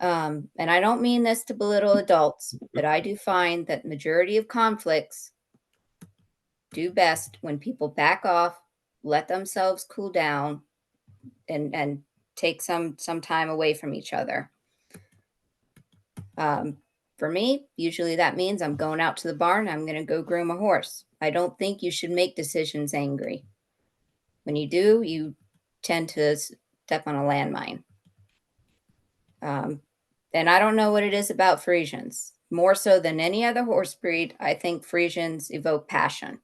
And I don't mean this to belittle adults, but I do find that majority of conflicts do best when people back off, let themselves cool down, and take some time away from each other. For me, usually that means I'm going out to the barn. I'm going to go groom a horse. I don't think you should make decisions angry. When you do, you tend to step on a landmine. And I don't know what it is about Friesians. More so than any other horse breed, I think Friesians evoke passion.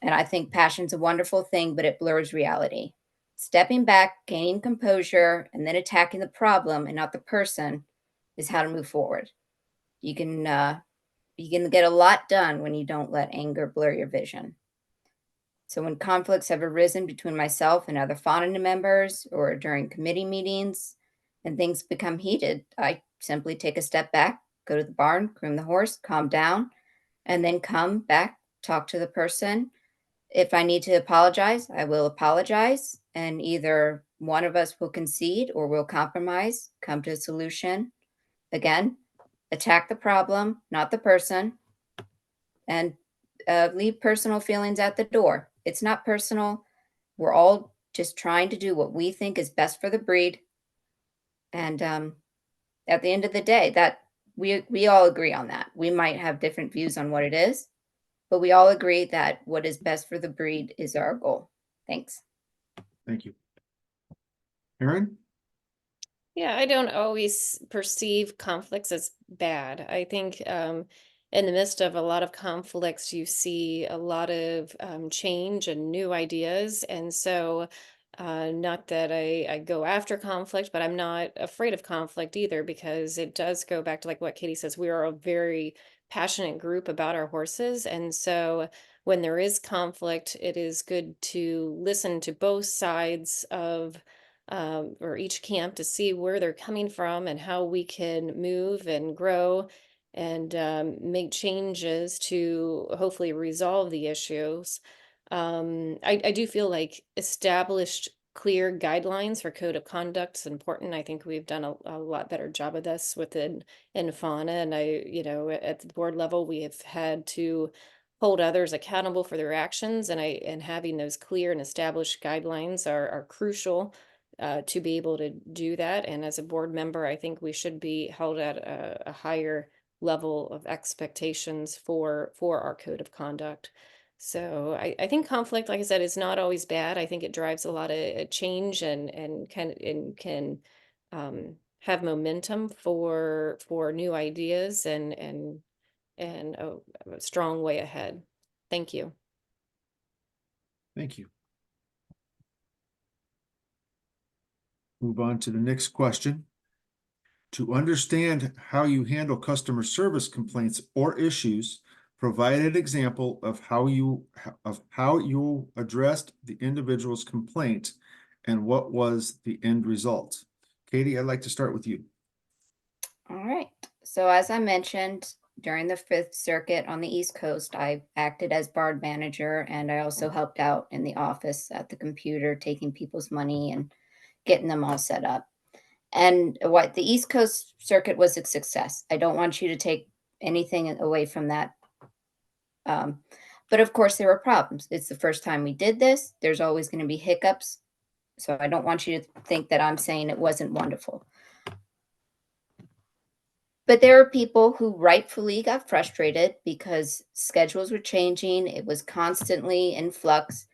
And I think passion's a wonderful thing, but it blurs reality. Stepping back, gaining composure, and then attacking the problem and not the person is how to move forward. You can get a lot done when you don't let anger blur your vision. So when conflicts have arisen between myself and other fauna members or during committee meetings and things become heated, I simply take a step back, go to the barn, groom the horse, calm down, and then come back, talk to the person. If I need to apologize, I will apologize, and either one of us will concede or we'll compromise, come to a solution. Again, attack the problem, not the person, and leave personal feelings at the door. It's not personal. We're all just trying to do what we think is best for the breed. And at the end of the day, that we all agree on that. We might have different views on what it is, but we all agree that what is best for the breed is our goal. Thanks. Thank you. Erin? Yeah, I don't always perceive conflicts as bad. I think in the midst of a lot of conflicts, you see a lot of change and new ideas. And so, not that I go after conflict, but I'm not afraid of conflict either, because it does go back to like what Katie says. We are a very passionate group about our horses. And so when there is conflict, it is good to listen to both sides of or each camp to see where they're coming from and how we can move and grow and make changes to hopefully resolve the issues. I do feel like established clear guidelines for code of conduct is important. I think we've done a lot better job of this within fauna, and at the board level, we have had to hold others accountable for their actions, and having those clear and established guidelines are crucial. to be able to do that. And as a board member, I think we should be held at a higher level of expectations for our code of conduct. So I think conflict, like I said, is not always bad. I think it drives a lot of change and can have momentum for new ideas and a strong way ahead. Thank you. Thank you. Move on to the next question. To understand how you handle customer service complaints or issues, provide an example of how you addressed the individual's complaint and what was the end result. Katie, I'd like to start with you. All right. So as I mentioned, during the Fifth Circuit on the East Coast, I acted as BARD manager, and I also helped out in the office at the computer, taking people's money and getting them all set up. And what the East Coast Circuit was a success. I don't want you to take anything away from that. But of course, there were problems. It's the first time we did this. There's always going to be hiccups. So I don't want you to think that I'm saying it wasn't wonderful. But there are people who rightfully got frustrated because schedules were changing. It was constantly in flux.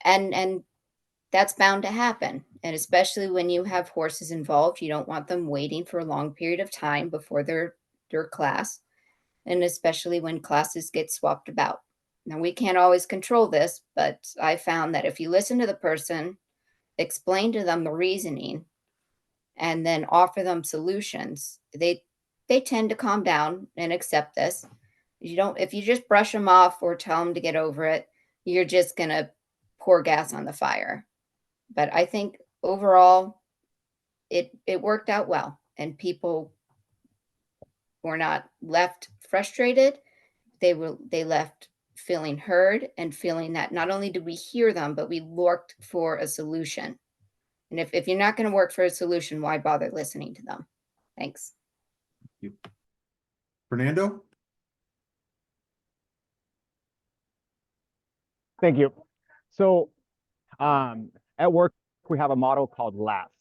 And that's bound to happen. And especially when you have horses involved, you don't want them waiting for a long period of time before their class. And especially when classes get swapped about. Now, we can't always control this, but I found that if you listen to the person, explain to them the reasoning, and then offer them solutions, they tend to calm down and accept this. If you just brush them off or tell them to get over it, you're just going to pour gas on the fire. But I think overall, it worked out well, and people were not left frustrated. They left feeling heard and feeling that not only did we hear them, but we looked for a solution. And if you're not going to work for a solution, why bother listening to them? Thanks. Thank you. Fernando? Thank you. So at work, we have a motto called LAST.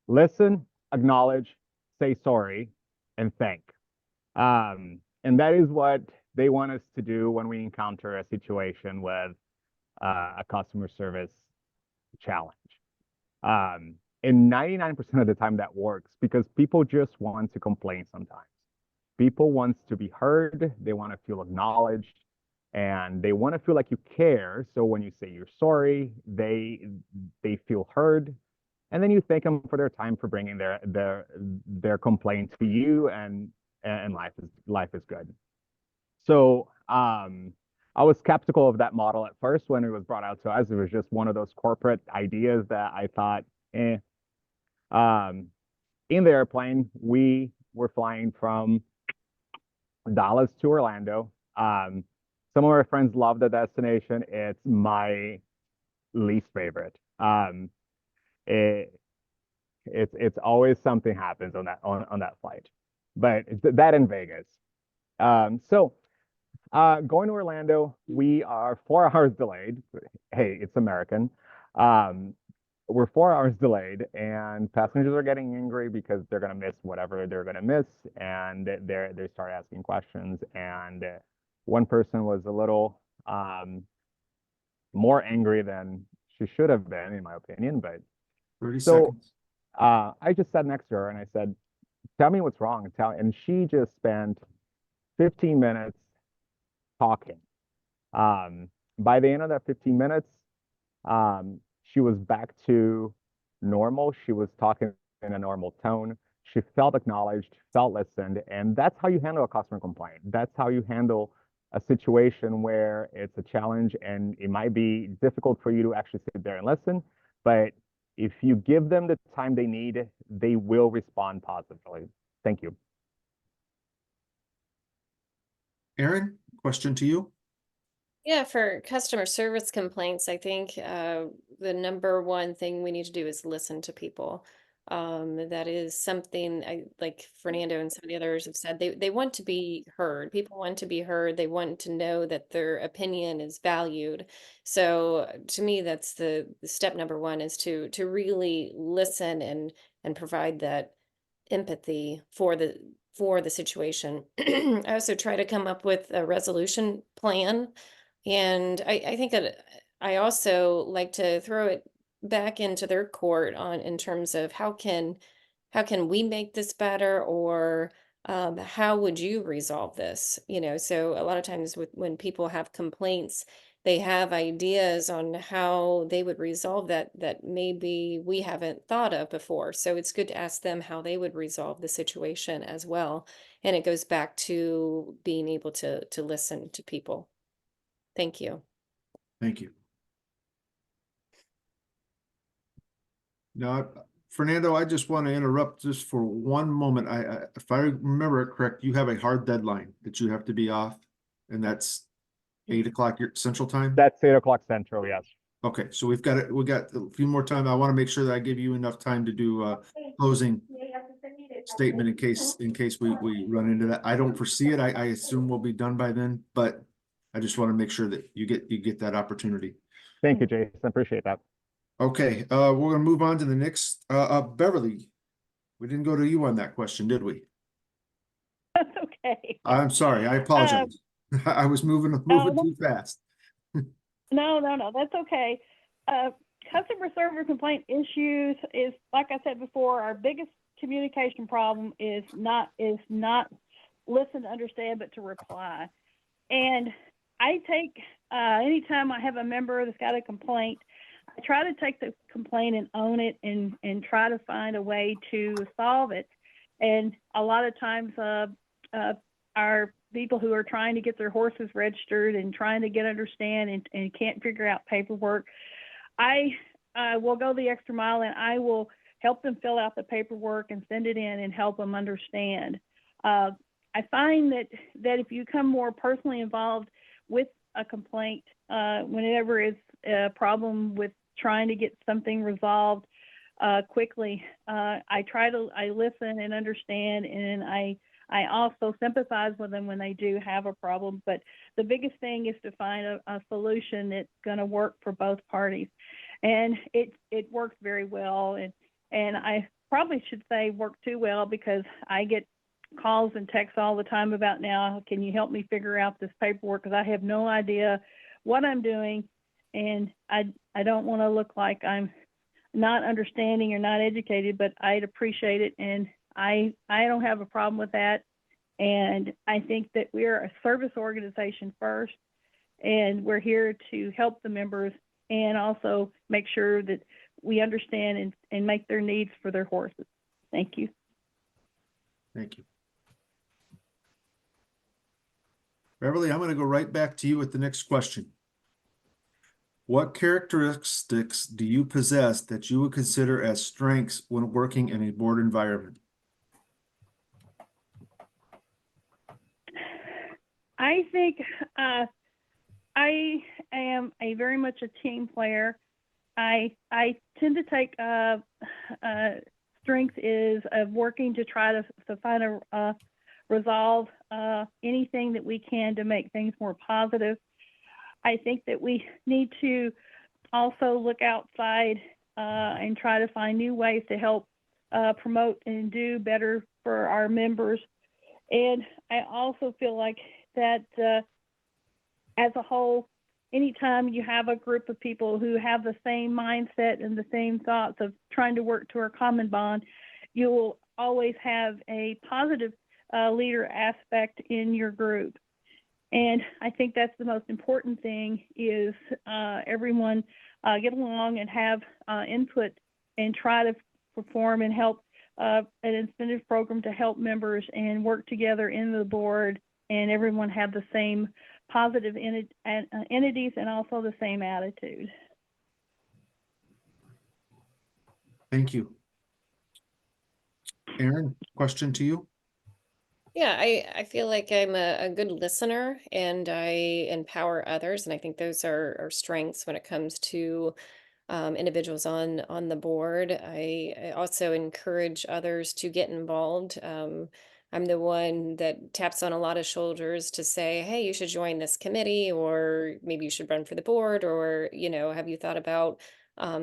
Listen, acknowledge, say sorry, and thank. And that is what they want us to do when we encounter a situation with a customer service challenge. And 99% of the time that works because people just want to complain sometimes. People want to be heard, they want to feel acknowledged, and they want to feel like you care. So when you say you're sorry, they feel heard, and then you thank them for their time for bringing their complaint to you, and life is good. So I was skeptical of that model at first when it was brought out to us. It was just one of those corporate ideas that I thought, in the airplane, we were flying from Dallas to Orlando. Some of my friends love the destination. It's my least favorite. It's always something happens on that flight, but that in Vegas. So going to Orlando, we are 4 hours delayed. Hey, it's American. We're 4 hours delayed, and passengers are getting angry because they're going to miss whatever they're going to miss, and they start asking questions. And one person was a little more angry than she should have been, in my opinion. But 30 so seconds. I just sat next to her and I said, "Tell me what's wrong." And she just spent 15 minutes talking. By the end of that 15 minutes, she was back to normal. She was talking in a normal tone. She felt acknowledged, felt listened, and that's how you handle a customer complaint. That's how you handle a situation where it's a challenge and it might be difficult for you to actually sit there and listen, but if you give them the time they need, they will respond positively. Thank you. Erin, question to you. Yeah, for customer service complaints, I think the number one thing we need to do is listen to people. That is something like Fernando and some of the others have said, they want to be heard. People want to be heard. They want to know that their opinion is valued. So to me, that's the step number one, is to really listen and provide that empathy for the situation. I also try to come up with a resolution plan, and I think that I also like to throw it back into their court on in terms of how can we make this better, or how would you resolve this? You know, so a lot of times when people have complaints, they have ideas on how they would resolve that maybe we haven't thought of before. So it's good to ask them how they would resolve the situation as well. And it goes back to being able to listen to people. Thank you. Thank you. Now, Fernando, I just want to interrupt just for one moment. If I remember it correct, you have a hard deadline that you have to be off, and that's 8 o'clock your Central Time? That's 8 o'clock Central, yes. Okay, so we got a few more time. I want to make sure that I give you enough time to do a closing statement in case we run into that. I don't foresee it. I assume we'll be done by then, but I just want to make sure that you get that opportunity. Thank you, Jason. Appreciate that. Okay, we're gonna move on to the next. Beverly, we didn't go to you on that question, did we? That's okay. I'm sorry. I apologize. I was moving too fast. No, that's okay. Customer service complaint issues is, like I said before, our biggest communication problem is not listen to understand, but to reply. And I take, anytime I have a member that's got a complaint, I try to take the complaint and own it and try to find a way to solve it. And a lot of times, our people who are trying to get their horses registered and trying to understand and can't figure out paperwork, I will go the extra mile, and I will help them fill out the paperwork and send it in and help them understand. I find that if you become more personally involved with a complaint, whenever it's a problem with trying to get something resolved quickly, I listen and understand, and I also sympathize with them when they do have a problem. But the biggest thing is to find a solution that's going to work for both parties. And it works very well. And I probably should say work too well, because I get calls and texts all the time about, now, can you help me figure out this paperwork? Because I have no idea what I'm doing. And I don't want to look like I'm not understanding or not educated, but I'd appreciate it. And I don't have a problem with that. And I think that we're a service organization first, and we're here to help the members and also make sure that we understand and make their needs for their horses. Thank you. Thank you. Beverly, I'm going to go right back to you with the next question. What characteristics do you possess that you would consider as strengths when working in a board environment? I think I am very much a team player. I tend to take strength is of working to try to find a resolve anything that we can to make things more positive. I think that we need to also look outside and try to find new ways to help promote and do better for our members. And I also feel like that as a whole, anytime you have a group of people who have the same mindset and the same thoughts of trying to work to a common bond, you will always have a positive leader aspect in your group. And I think that's the most important thing, is everyone get along and have input and try to perform and help an incentive program to help members and work together in the board, and everyone have the same positive entities and also the same attitude. Thank you. Erin, question to you. Yeah, I feel like I'm a good listener, and I empower others. And I think those are strengths when it comes to individuals on the board. I also encourage others to get involved. I'm the one that taps on a lot of shoulders to say, hey, you should join this committee, or maybe you should run for the board, or, have you thought about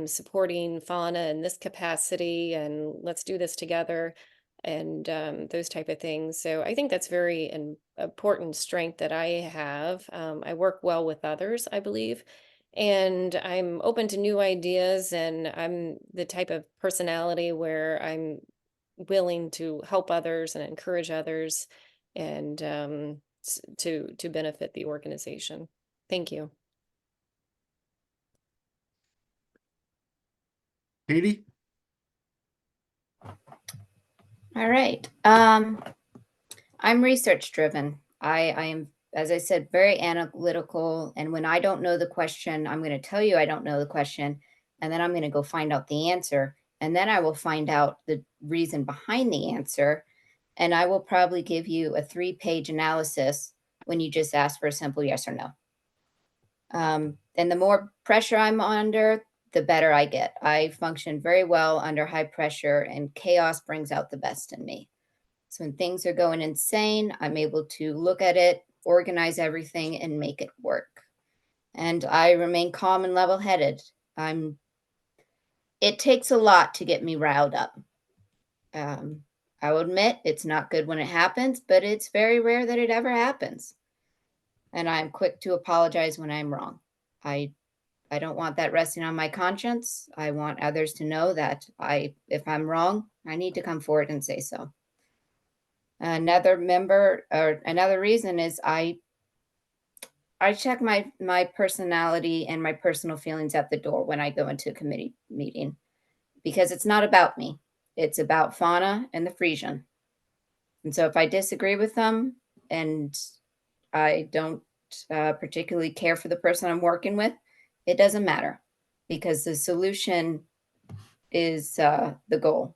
supporting fauna in this capacity, and let's do this together, and those type of things. So I think that's very important strength that I have. I work well with others, I believe, and I'm open to new ideas, and I'm the type of personality where I'm willing to help others and encourage others, and to benefit the organization. Thank you. Katie? All right. I'm research driven. I am, as I said, very analytical. And when I don't know the question, I'm going to tell you I don't know the question, and then I'm going to go find out the answer. And then I will find out the reason behind the answer. And I will probably give you a 3-page analysis when you just ask for a simple yes or no. And the more pressure I'm under, the better I get. I function very well under high pressure, and chaos brings out the best in me. So when things are going insane, I'm able to look at it, organize everything, and make it work. And I remain calm and level-headed. It takes a lot to get me riled up. I will admit it's not good when it happens, but it's very rare that it ever happens. And I'm quick to apologize when I'm wrong. I don't want that resting on my conscience. I want others to know that if I'm wrong, I need to come forward and say so. Another reason is I check my personality and my personal feelings at the door when I go into a committee meeting, because it's not about me. It's about fauna and the Frisian. And so if I disagree with them and I don't particularly care for the person I'm working with, it doesn't matter, because the solution is the goal.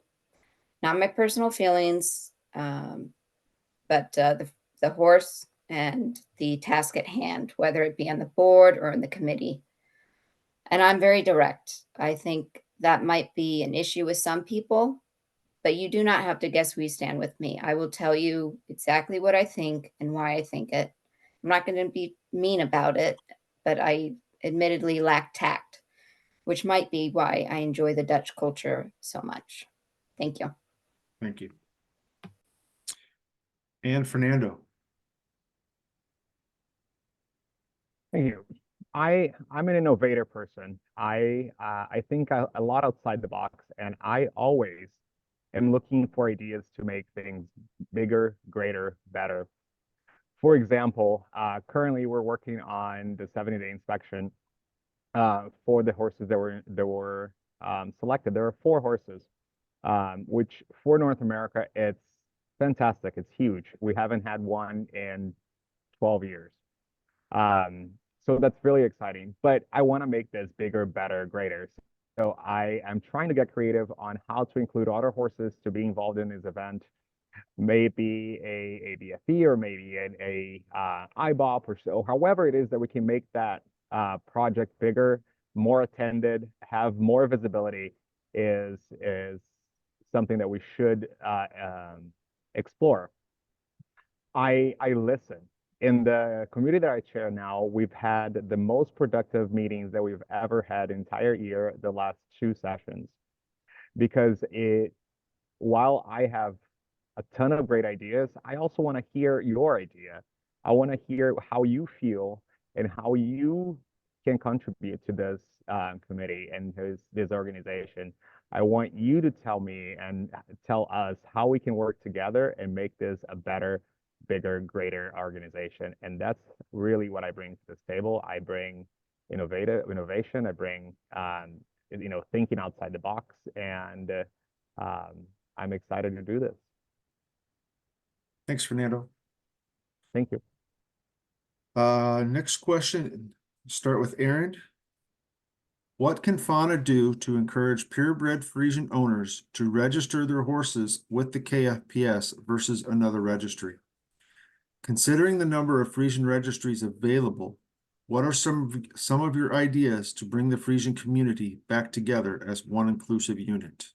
Not my personal feelings, but the horse and the task at hand, whether it be on the board or in the committee. And I'm very direct. I think that might be an issue with some people, but you do not have to guess where you stand with me. I will tell you exactly what I think and why I think it. I'm not going to be mean about it, but I admittedly lack tact, which might be why I enjoy the Dutch culture so much. Thank you. Thank you. And Fernando. Thank you. I'm an innovator person. I think a lot outside the box, and I always am looking for ideas to make things bigger, greater, better. For example, currently we're working on the 70-day inspection for the horses that were selected. There are 4 horses, which for North America, it's fantastic. It's huge. We haven't had one in 12 years. So that's really exciting, but I want to make this bigger, better, greater. So I am trying to get creative on how to include other horses to be involved in this event. Maybe a BFE, or maybe a IBOP, or so, however it is that we can make that project bigger, more attended, have more visibility, is something that we should explore. I listen. In the community that I chair now, we've had the most productive meetings that we've ever had entire year, the last 2 sessions, because while I have a ton of great ideas, I also want to hear your idea. I want to hear how you feel and how you can contribute to this committee and this organization. I want you to tell me and tell us how we can work together and make this a better, bigger, greater organization. And that's really what I bring to this table. I bring innovation. I bring thinking outside the box, and I'm excited to do this. Thanks, Fernando. Thank you. Next question, start with Erin. What can fauna do to encourage purebred Frisian owners to register their horses with the KFPS versus another registry? Considering the number of Frisian registries available, What are some of your ideas to bring the Frisian community back together as one inclusive unit?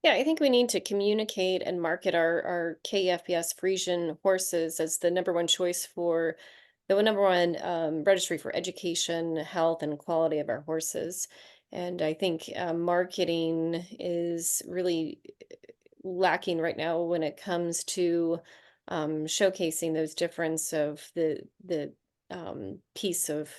Yeah, I think we need to communicate and market our KFPS Frisian horses as the #1 choice for the #1 registry for education, health, and quality of our horses. And I think marketing is really lacking right now when it comes to showcasing those difference of the piece of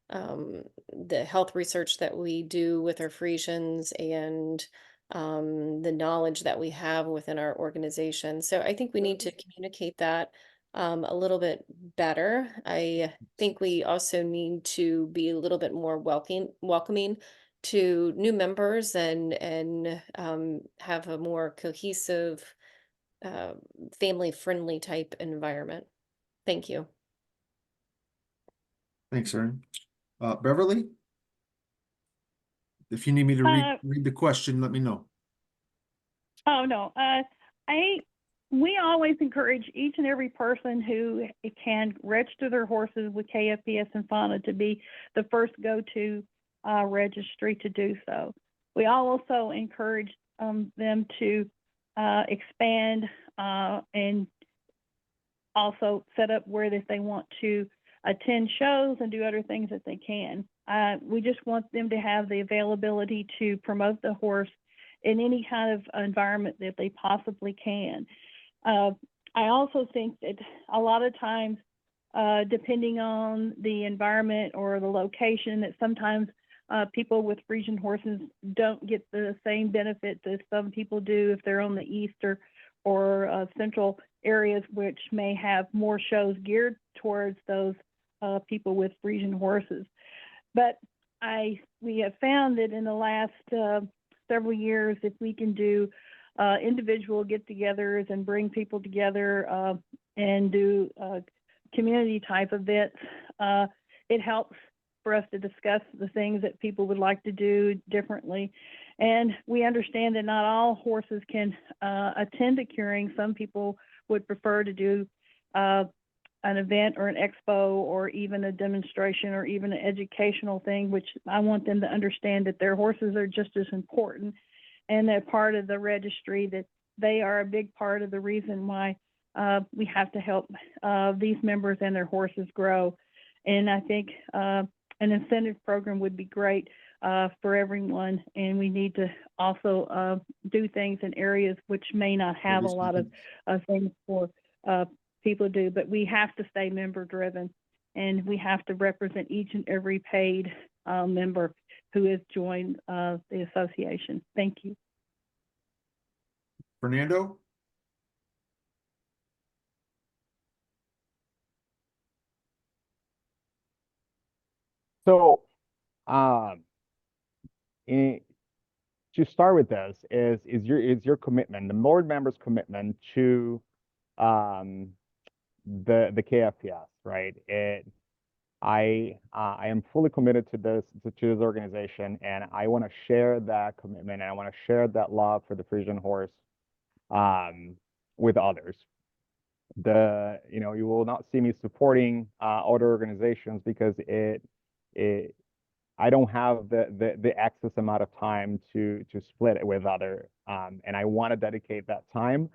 the health research that we do with our Frisians and the knowledge that we have within our organization. So I think we need to communicate that a little bit better. I think we also need to be a little bit more welcoming to new members and have a more cohesive, uh, family-friendly type environment. Thank you. Thanks, Erin. Beverly? If you need me to read the question, let me know. Oh, no. We always encourage each and every person who can register their horses with KFPS and FANA to be the first go-to registry to do so. We also encourage them to expand and also set up where if they want to attend shows and do other things that they can. We just want them to have the availability to promote the horse in any kind of environment that they possibly can. I also think that a lot of times, depending on the environment or the location, that sometimes people with Frisian horses don't get the same benefit that some people do if they're on the east or central areas, which may have more shows geared towards those people with Frisian horses. But we have found that in the last several years, if we can do individual get-togethers and bring people together and do community type events, it helps for us to discuss the things that people would like to do differently. And we understand that not all horses can attend a curing. Some people would prefer to do an event or an expo or even a demonstration or even an educational thing, which I want them to understand that their horses are just as important and they're part of the registry, that they are a big part of the reason why we have to help these members and their horses grow. And I think an incentive program would be great for everyone. And we need to also do things in areas which may not have a lot of things for people to do, but we have to stay member driven and we have to represent each and every paid member who has joined the association. Thank you. Fernando? So, to start with this is your commitment, the board members' commitment to the KFPS, right? I am fully committed to this organization, and I want to share that commitment, and I want to share that love for the Frisian horse with others. You will not see me supporting other organizations because I don't have the excess amount of time to split it with other, and I want to dedicate that time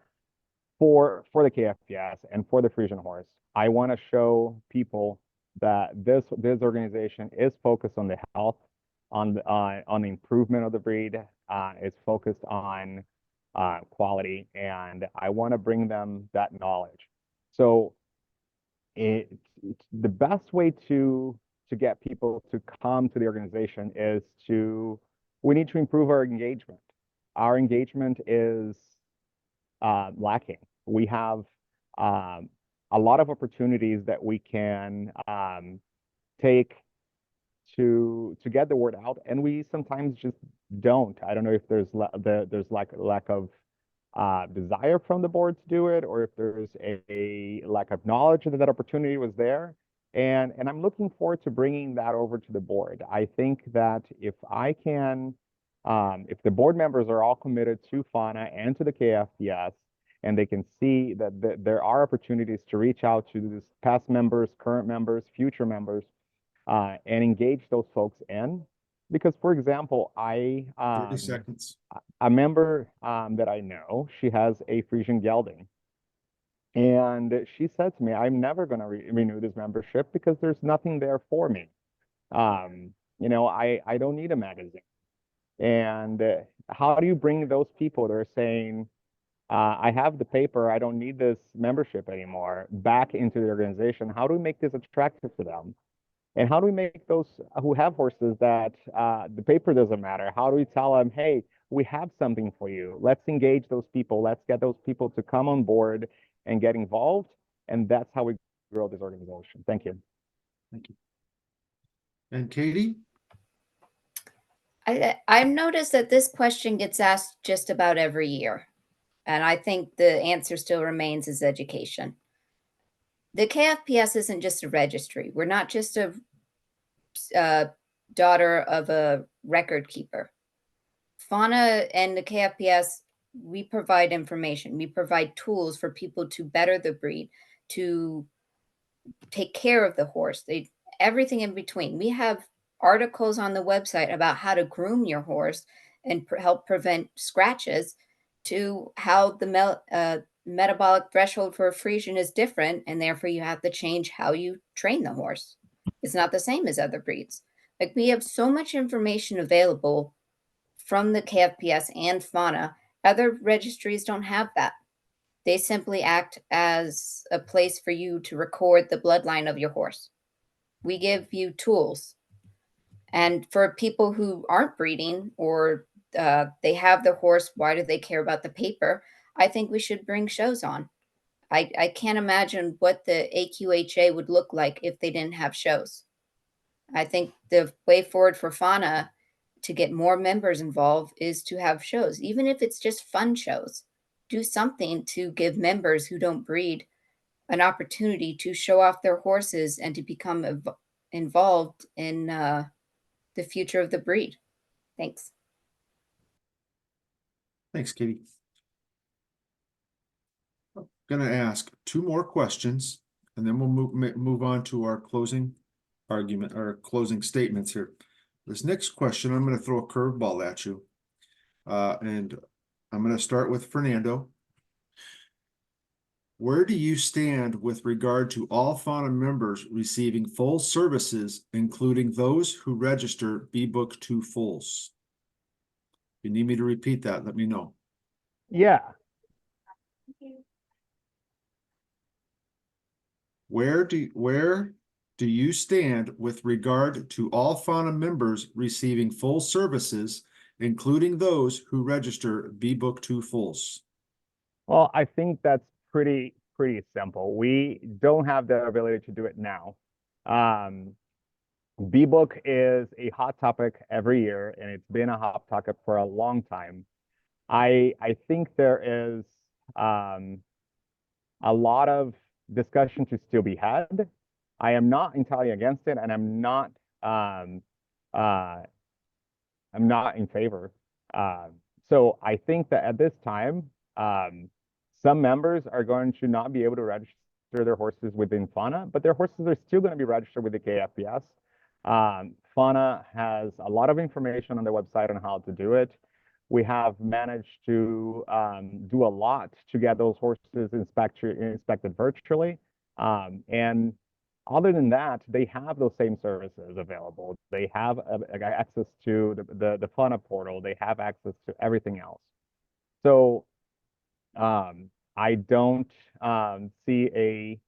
for the KFPS and for the Frisian horse. I want to show people that this organization is focused on the health, on the improvement of the breed. It's focused on quality, and I want to bring them that knowledge. So it's the best way to get people to come to the organization is we need to improve our engagement. Our engagement is lacking. We have a lot of opportunities that we can take to get the word out, and we sometimes just don't. I don't know if there's lack of desire from the board to do it, or if there's a lack of knowledge that opportunity was there. And I'm looking forward to bringing that over to the board. I think that if the board members are all committed to FANA and to the KFPS, and they can see that there are opportunities to reach out to these past members, current members, future members, and engage those folks in. Because, for example, 30 seconds. a member that I know, she has a Frisian gelding. And she said to me, I'm never going to renew this membership because there's nothing there for me. You know, I don't need a magazine. And how do you bring those people that are saying, I have the paper, I don't need this membership anymore, back into the organization? How do we make this attractive to them? And how do we make those who have horses that the paper doesn't matter? How do we tell them, hey, we have something for you? Let's engage those people. Let's get those people to come on board and get involved. And that's how we grow this organization. Thank you. Thank you. And Katie? I've noticed that this question gets asked just about every year. And I think the answer still remains is education. The KFPS isn't just a registry. We're not just a daughter of a record keeper. Fauna and the KFPS, we provide information. We provide tools for people to better the breed, to take care of the horse, everything in between. We have articles on the website about how to groom your horse and help prevent scratches, to how the metabolic threshold for a Frisian is different, and therefore you have to change how you train the horse. It's not the same as other breeds. Like, we have so much information available from the KFPS and Fauna. Other registries don't have that. They simply act as a place for you to record the bloodline of your horse. We give you tools. And for people who aren't breeding, or they have their horse, why do they care about the paper? I think we should bring shows on. I can't imagine what the AQHA would look like if they didn't have shows. I think the way forward for Fauna to get more members involved is to have shows, even if it's just fun shows. Do something to give members who don't breed an opportunity to show off their horses and to become involved in the future of the breed. Thanks. Thanks, Katie. I'm going to ask two more questions, and then we'll move on to our closing argument, or closing statements here. This next question, I'm going to throw a curveball at you. And I'm going to start with Fernando. Where do you stand with regard to all Fauna members receiving full services, including those who register B-Book 2 fulls? If you need me to repeat that, let me know. Yeah. Where do you stand with regard to all Fauna members receiving full services, including those who register B-Book 2 fulls? Well, I think that's pretty simple. We don't have the ability to do it now. B-Book is a hot topic every year, and it's been a hot topic for a long time. I think there is a lot of discussion to still be had. I am not entirely against it, and I'm not in favor. So I think that at this time, some members are going to not be able to register their horses within Fauna, but their horses are still going to be registered with the KFPS. Fauna has a lot of information on their website on how to do it. We have managed to do a lot to get those horses inspected virtually. And other than that, they have those same services available. They have access to the Fauna portal. They have access to everything else. So I don't see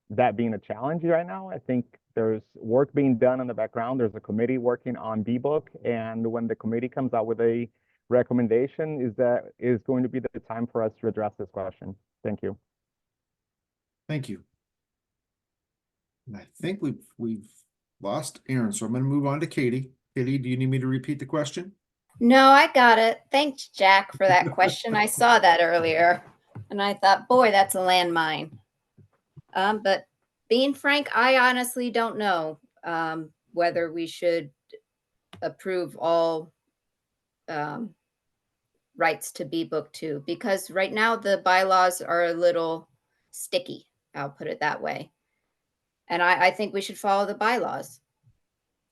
that being a challenge right now. I think there's work being done in the background. There's a committee working on B-Book, and when the committee comes out with a recommendation, is going to be the time for us to address this question. Thank you. Thank you. And I think we've lost Erin, so I'm going to move on to Katie. Katie, do you need me to repeat the question? No, I got it. Thanks, Jack, for that question. I saw that earlier, and I thought, boy, that's a landmine. But being frank, I honestly don't know whether we should approve all rights to B Book 2, because right now the bylaws are a little sticky. I'll put it that way. And I think we should follow the bylaws.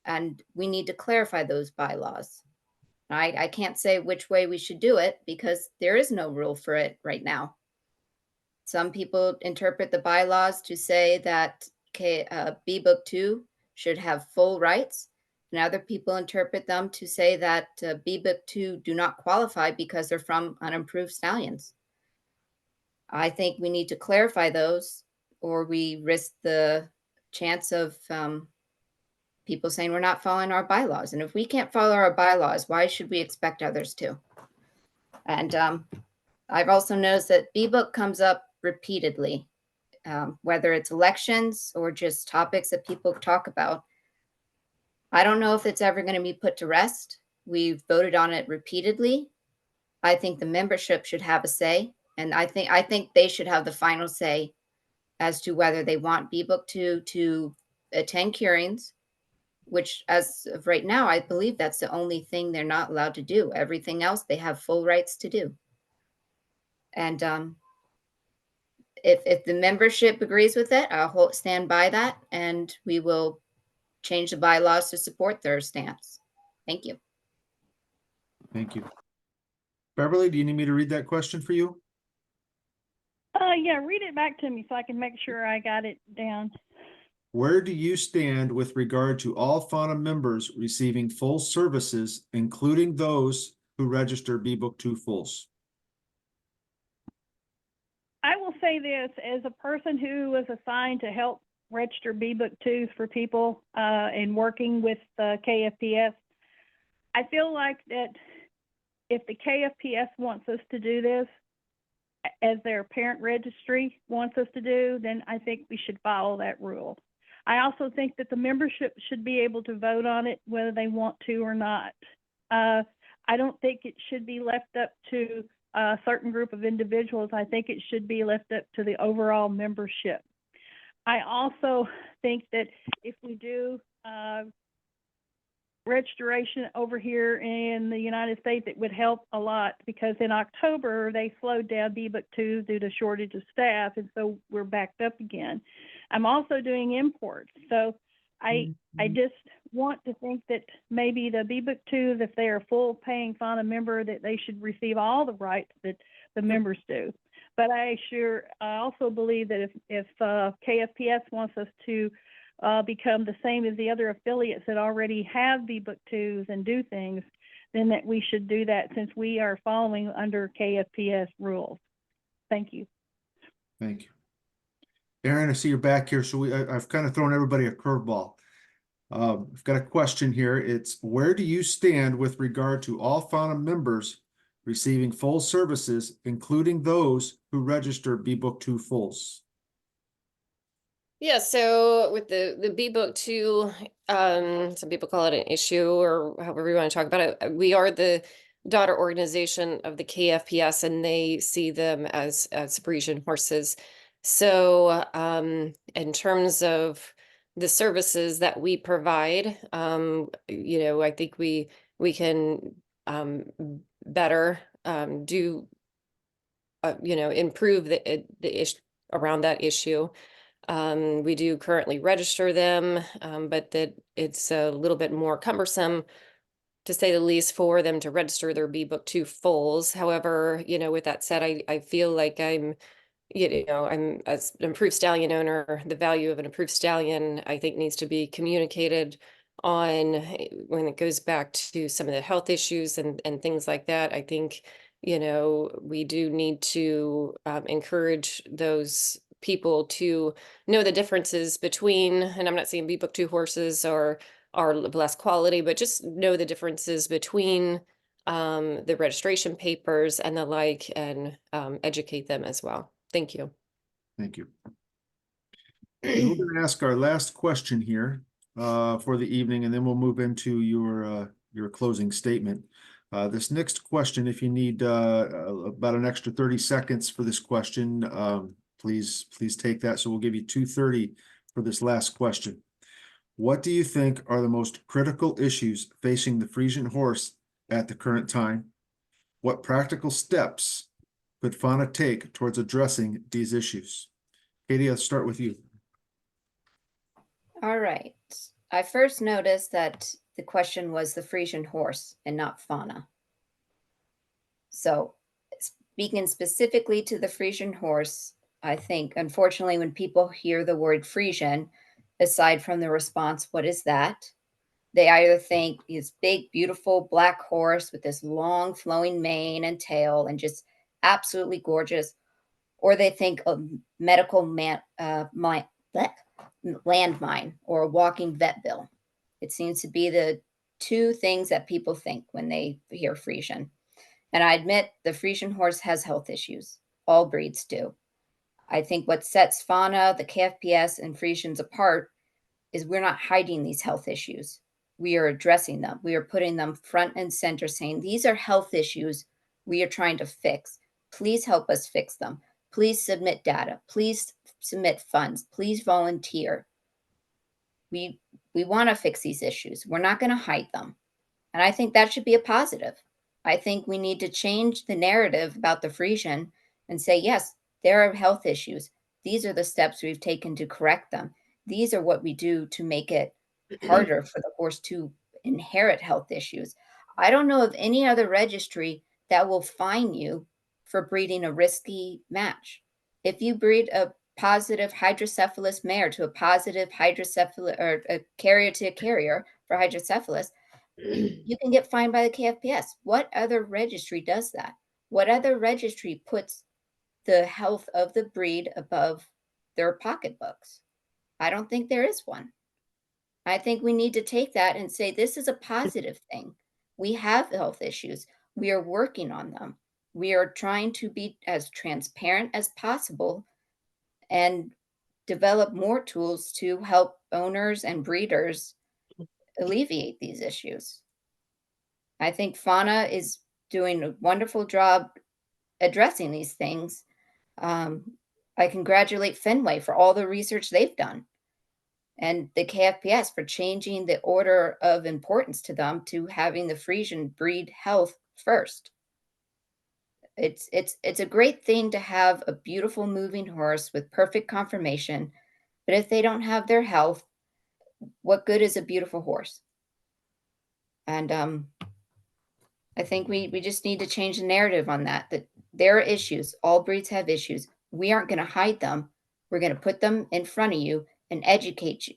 And we need to clarify those bylaws. I can't say which way we should do it because there is no rule for it right now. Some people interpret the bylaws to say that B Book 2 should have full rights, and other people interpret them to say that B Book 2 do not qualify because they're from unimproved stallions. I think we need to clarify those, or we risk the chance of people saying we're not following our bylaws. And if we can't follow our bylaws, why should we expect others to? And I've also noticed that B Book comes up repeatedly, whether it's elections or just topics that people talk about. I don't know if it's ever going to be put to rest. We've voted on it repeatedly. I think the membership should have a say, and I think they should have the final say as to whether they want B Book 2 to attend hearings, which as of right now, I believe that's the only thing they're not allowed to do. Everything else they have full rights to do. And if the membership agrees with it, I'll stand by that, and we will change the bylaws to support their stance. Thank you. Thank you. Beverly, do you need me to read that question for you? Yeah, read it back to me so I can make sure I got it down. Where do you stand with regard to all fauna members receiving full services, including those who register B Book 2 fulls? I will say this, as a person who was assigned to help register B Book 2s for people and working with KFPS, I feel like that if the KFPS wants us to do this, as their parent registry wants us to do, then I think we should follow that rule. I also think that the membership should be able to vote on it whether they want to or not. I don't think it should be left up to a certain group of individuals. I think it should be left up to the overall membership. I also think that if we do registration over here in the United States, it would help a lot, because in October they slowed down B Book 2 due to shortage of staff, and so we're backed up again. I'm also doing imports, so I just want to think that maybe the B Book 2s, if they are a full paying fauna member, that they should receive all the rights that the members do. But I also believe that if KFPS wants us to become the same as the other affiliates that already have B Book 2s and do things, then that we should do that, since we are following under KFPS rules. Thank you. Thank you. Erin, I see you're back here. So I've kind of thrown everybody a curveball. I've got a question here. It's, where do you stand with regard to all fauna members receiving full services, including those who register B Book 2 fulls? Yeah, so with the B Book 2, some people call it an issue or however you want to talk about it. We are the daughter organization of the KFPS, and they see them as Parisian horses. So in terms of the services that we provide, I think we can better do improve the issue around that issue. We do currently register them, but that it's a little bit more cumbersome, to say the least, for them to register their B Book 2 fulls. However, with that said, I feel like I'm as an improved stallion owner, the value of an improved stallion, I think, needs to be communicated on when it goes back to some of the health issues and things like that. I think, we do need to encourage those people to know the differences between, and I'm not saying B Book 2 horses are less quality, but just know the differences between the registration papers and the like, and educate them as well. Thank you. Thank you. We're going to ask our last question here for the evening, and then we'll move into your closing statement. This next question, if you need about an extra 30 seconds for this question, please take that. So we'll give you 2:30 for this last question. What do you think are the most critical issues facing the Frisian horse at the current time? What practical steps could Fauna take towards addressing these issues? Katie, let's start with you. All right. I first noticed that the question was the Frisian horse and not fauna. So, speaking specifically to the Frisian horse, I think, unfortunately, when people hear the word Frisian, aside from the response, what is that? They either think this big, beautiful black horse with this long flowing mane and tail and just absolutely gorgeous, or they think of medical landmine or a walking vet bill. It seems to be the two things that people think when they hear Frisian. And I admit the Frisian horse has health issues. All breeds do. I think what sets Fauna, the KFPS, and Frisians apart is we're not hiding these health issues. We are addressing them. We are putting them front and center, saying these are health issues we are trying to fix. Please help us fix them. Please submit data. Please submit funds. Please volunteer. We want to fix these issues. We're not going to hide them. And I think that should be a positive. I think we need to change the narrative about the Frisian and say, yes, there are health issues. These are the steps we've taken to correct them. These are what we do to make it harder for the horse to inherit health issues. I don't know of any other registry that will fine you for breeding a risky match. If you breed a positive hydrocephalus mare to a positive hydrocephalus or a carrier to a carrier for hydrocephalus, you can get fined by the KFPS. What other registry does that? What other registry puts the health of the breed above their pocketbooks? I don't think there is one. I think we need to take that and say this is a positive thing. We have health issues. We are working on them. We are trying to be as transparent as possible and develop more tools to help owners and breeders alleviate these issues. I think Fauna is doing a wonderful job addressing these things. I congratulate Fenway for all the research they've done and the KFPS for changing the order of importance to them to having the Frisian breed health first. It's a great thing to have a beautiful moving horse with perfect conformation, but if they don't have their health, what good is a beautiful horse? And I think we just need to change the narrative on that there are issues. All breeds have issues. We aren't going to hide them. We're going to put them in front of you and educate you,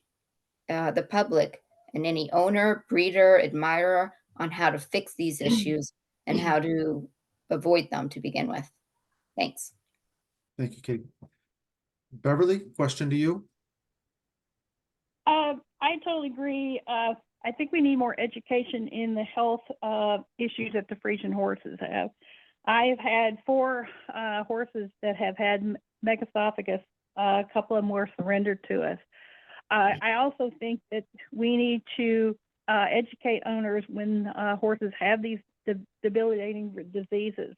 the public and any owner, breeder, admirer on how to fix these issues and how to avoid them to begin with. Thanks. Thank you, Katie. Beverly, question to you. I totally agree. I think we need more education in the health issues that the Frisian horses have. I have had 4 horses that have had megasophagus. A couple of them were surrendered to us. I also think that we need to educate owners when horses have these debilitating diseases.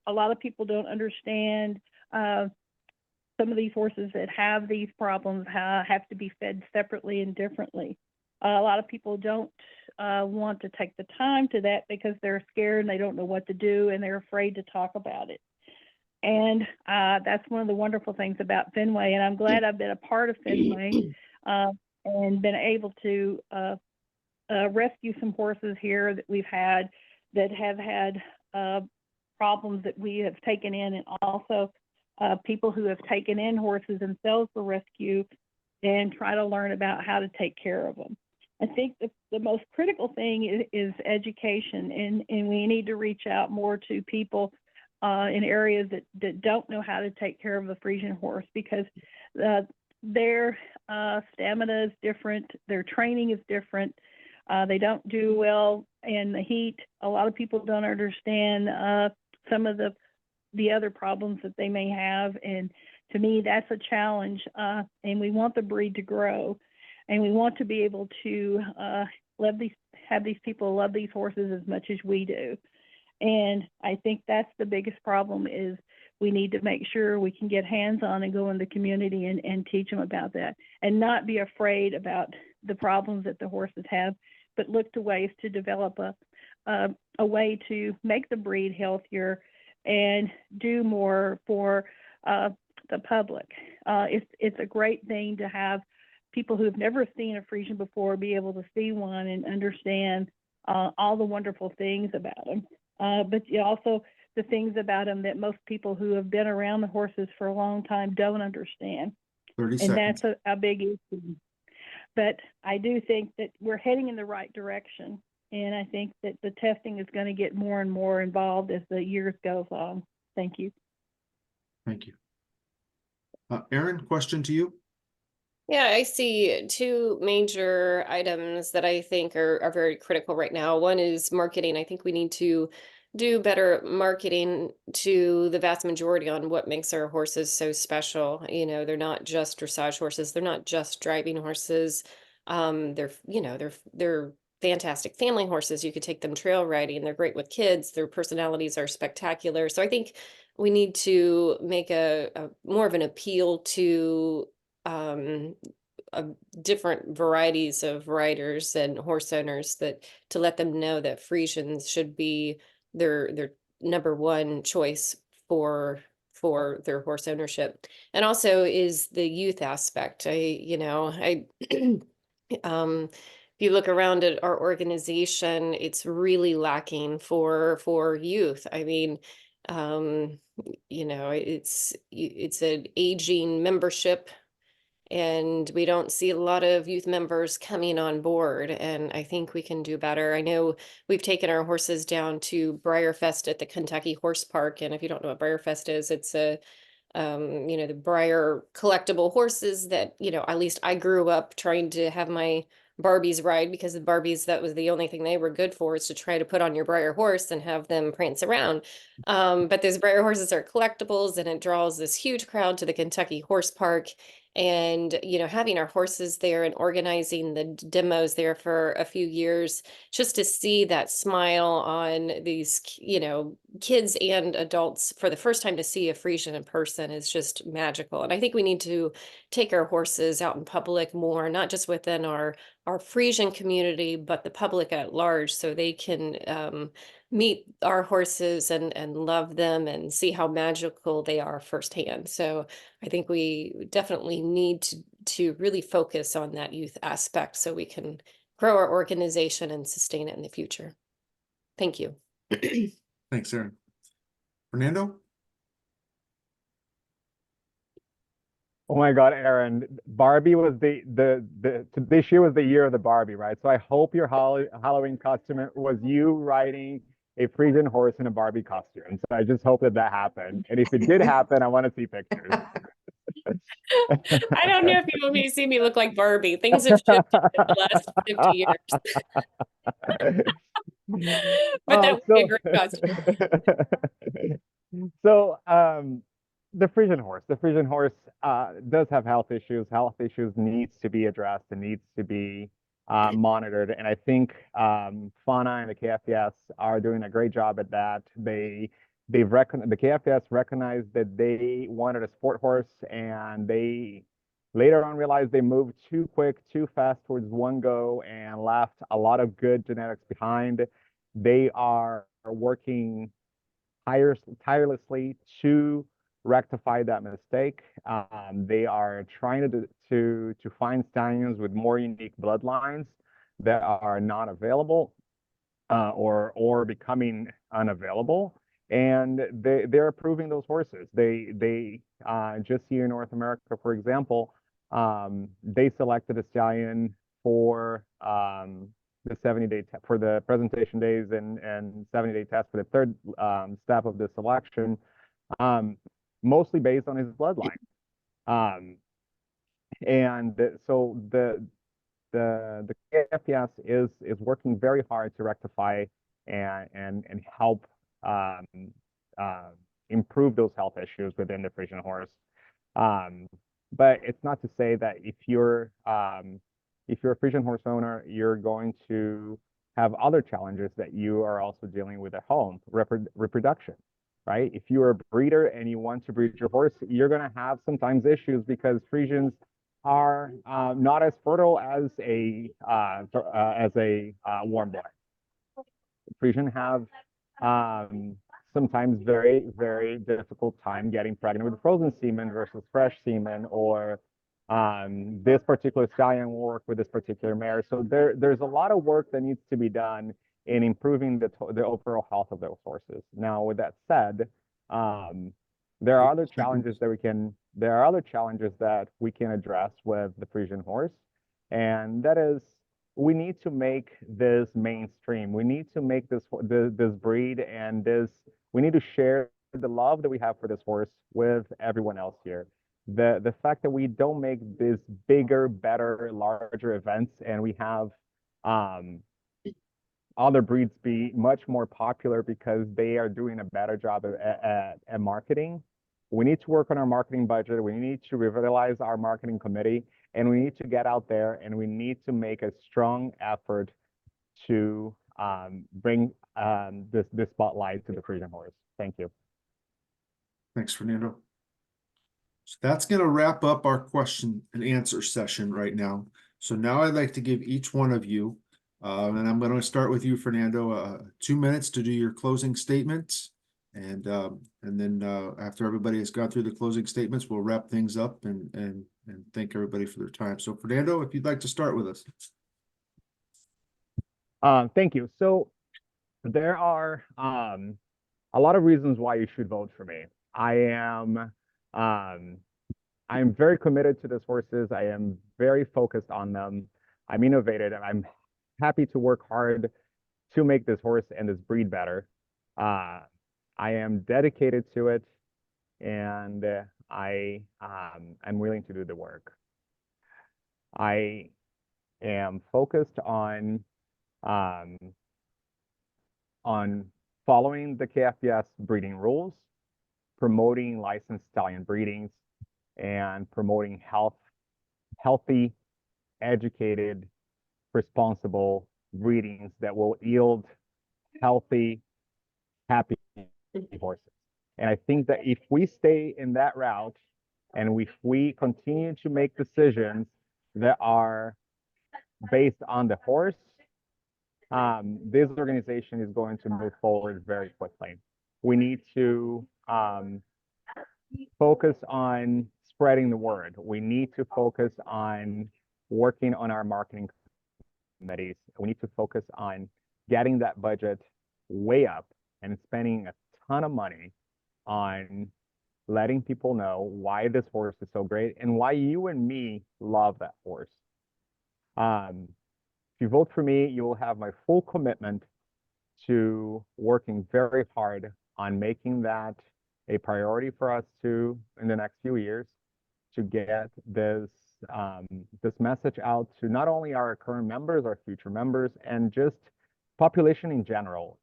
A lot of people don't understand some of these horses that have these problems have to be fed separately and differently. A lot of people don't want to take the time to that because they're scared and they don't know what to do and they're afraid to talk about it. And that's one of the wonderful things about Fenway. And I'm glad I've been a part of Fenway and been able to rescue some horses here that we've had that have had problems that we have taken in, and also people who have taken in horses themselves for rescue and try to learn about how to take care of them. I think the most critical thing is education, and we need to reach out more to people in areas that don't know how to take care of a Frisian horse, because their stamina is different, their training is different. They don't do well in the heat. A lot of people don't understand some of the other problems that they may have, and to me that's a challenge. And we want the breed to grow, and we want to be able to have these people love these horses as much as we do. And I think that's the biggest problem, is we need to make sure we can get hands-on and go in the community and teach them about that, and not be afraid about the problems that the horses have, but look to ways to develop a way to make the breed healthier and do more for the public. It's a great thing to have people who've never seen a Friesian before be able to see one and understand all the wonderful things about them. But also the things about them that most people who have been around the horses for a long time don't understand. 30 And seconds. that's a big issue. But I do think that we're heading in the right direction. And I think that the testing is going to get more and more involved as the years goes on. Thank you. Thank you. Erin, question to you. Yeah, I see two major items that I think are very critical right now. One is marketing. I think we need to do better marketing to the vast majority on what makes our horses so special. You know, they're not just dressage horses. They're not just driving horses. They're fantastic family horses. You could take them trail riding. They're great with kids. Their personalities are spectacular. So I think we need to make a more of an appeal to different varieties of riders and horse owners, that to let them know that Friesians should be their number one choice for their horse ownership. And also is the youth aspect. If you look around at our organization, it's really lacking for youth. I mean, it's an aging membership, and we don't see a lot of youth members coming on board, and I think we can do better. I know we've taken our horses down to Briarfest at the Kentucky Horse Park, and if you don't know what Briarfest is, it's the Briar collectible horses that, at least I grew up trying to have my Barbies ride, because the Barbies, that was the only thing they were good for, is to try to put on your Briar horse and have them prance around. But those Briar horses are collectibles, and it draws this huge crowd to the Kentucky Horse Park. And, having our horses there and organizing the demos there for a few years, just to see that smile on these, kids and adults for the first time to see a Friesian in person is just magical. And I think we need to take our horses out in public more, not just within our Friesian community, but the public at large, so they can meet our horses and love them and see how magical they are firsthand. So I think we definitely need to really focus on that youth aspect so we can grow our organization and sustain it in the future. Thank you. Thanks, Erin. Fernando? Oh my God, Erin, Barbie was this year was the year of the Barbie, right? So I hope your Halloween costume was you riding a Friesian horse in a Barbie costume. So I just hope that happened. And if it did happen, I want to see pictures. I don't know if you want me to see me look like Barbie. Things have shifted in the last 50 years. But that would be a great costume. So the Friesian horse does have health issues. Health issues needs to be addressed and needs to be monitored. And I think Fauna and the KFS are doing a great job at that. The KFS recognized that they wanted a sport horse, and they later on realized they moved too quick, too fast towards one go, and left a lot of good genetics behind. They are working tirelessly to rectify that mistake. They are trying to find stallions with more unique bloodlines that are not available or becoming unavailable, and they're approving those horses. They just here in North America, for example, they selected a stallion for the 70-day for the presentation days and 70-day test for the third step of the selection, mostly based on his bloodline. So the KFS is working very hard to rectify and help improve those health issues within the Friesian horse. But it's not to say that if you're a Friesian horse owner, you're going to have other challenges that you are also dealing with at home. Reproduction, right? If you're a breeder and you want to breed your horse, you're going to have sometimes issues because Friesians are not as fertile as a warm blood. Frisian have sometimes very difficult time getting pregnant with frozen semen versus fresh semen, or this particular stallion will work with this particular mare. So there's a lot of work that needs to be done in improving the overall health of those horses. Now, with that said, there are other challenges that we can address with the Frisian horse, and that is, we need to make this mainstream. We need to make this breed, and we need to share the love that we have for this horse with everyone else here. The fact that we don't make these bigger, better, larger events, and we have other breeds be much more popular because they are doing a better job at marketing. We need to work on our marketing budget. We need to revitalize our marketing committee, and we need to get out there, and we need to make a strong effort to bring this spotlight to the Frisian horse. Thank you. Thanks, Fernando. So that's going to wrap up our question and answer session right now. So now I'd like to give each one of you, and I'm going to start with you, Fernando, 2 minutes to do your closing statements. And then after everybody has gone through the closing statements, we'll wrap things up and thank everybody for their time. So Fernando, if you'd like to start with us. Thank you. So there are a lot of reasons why you should vote for me. I am very committed to these horses. I am very focused on them. I'm innovative, and I'm happy to work hard to make this horse and this breed better. I am dedicated to it, and I'm willing to do the work. I am focused on following the KFPS breeding rules, promoting licensed stallion breedings, and promoting healthy, educated, responsible breedings that will yield healthy, happy horses. And I think that if we stay in that route, and if we continue to make decisions that are based on the horse, this organization is going to move forward very quickly. We need to focus on spreading the word. We need to focus on working on our marketing committees. We need to focus on getting that budget way up and spending a ton of money on letting people know why this horse is so great and why you and me love that horse. If you vote for me, you will have my full commitment to working very hard on making that a priority for us to, in the next few years, to get this message out to not only our current members, our future members, and just population in general.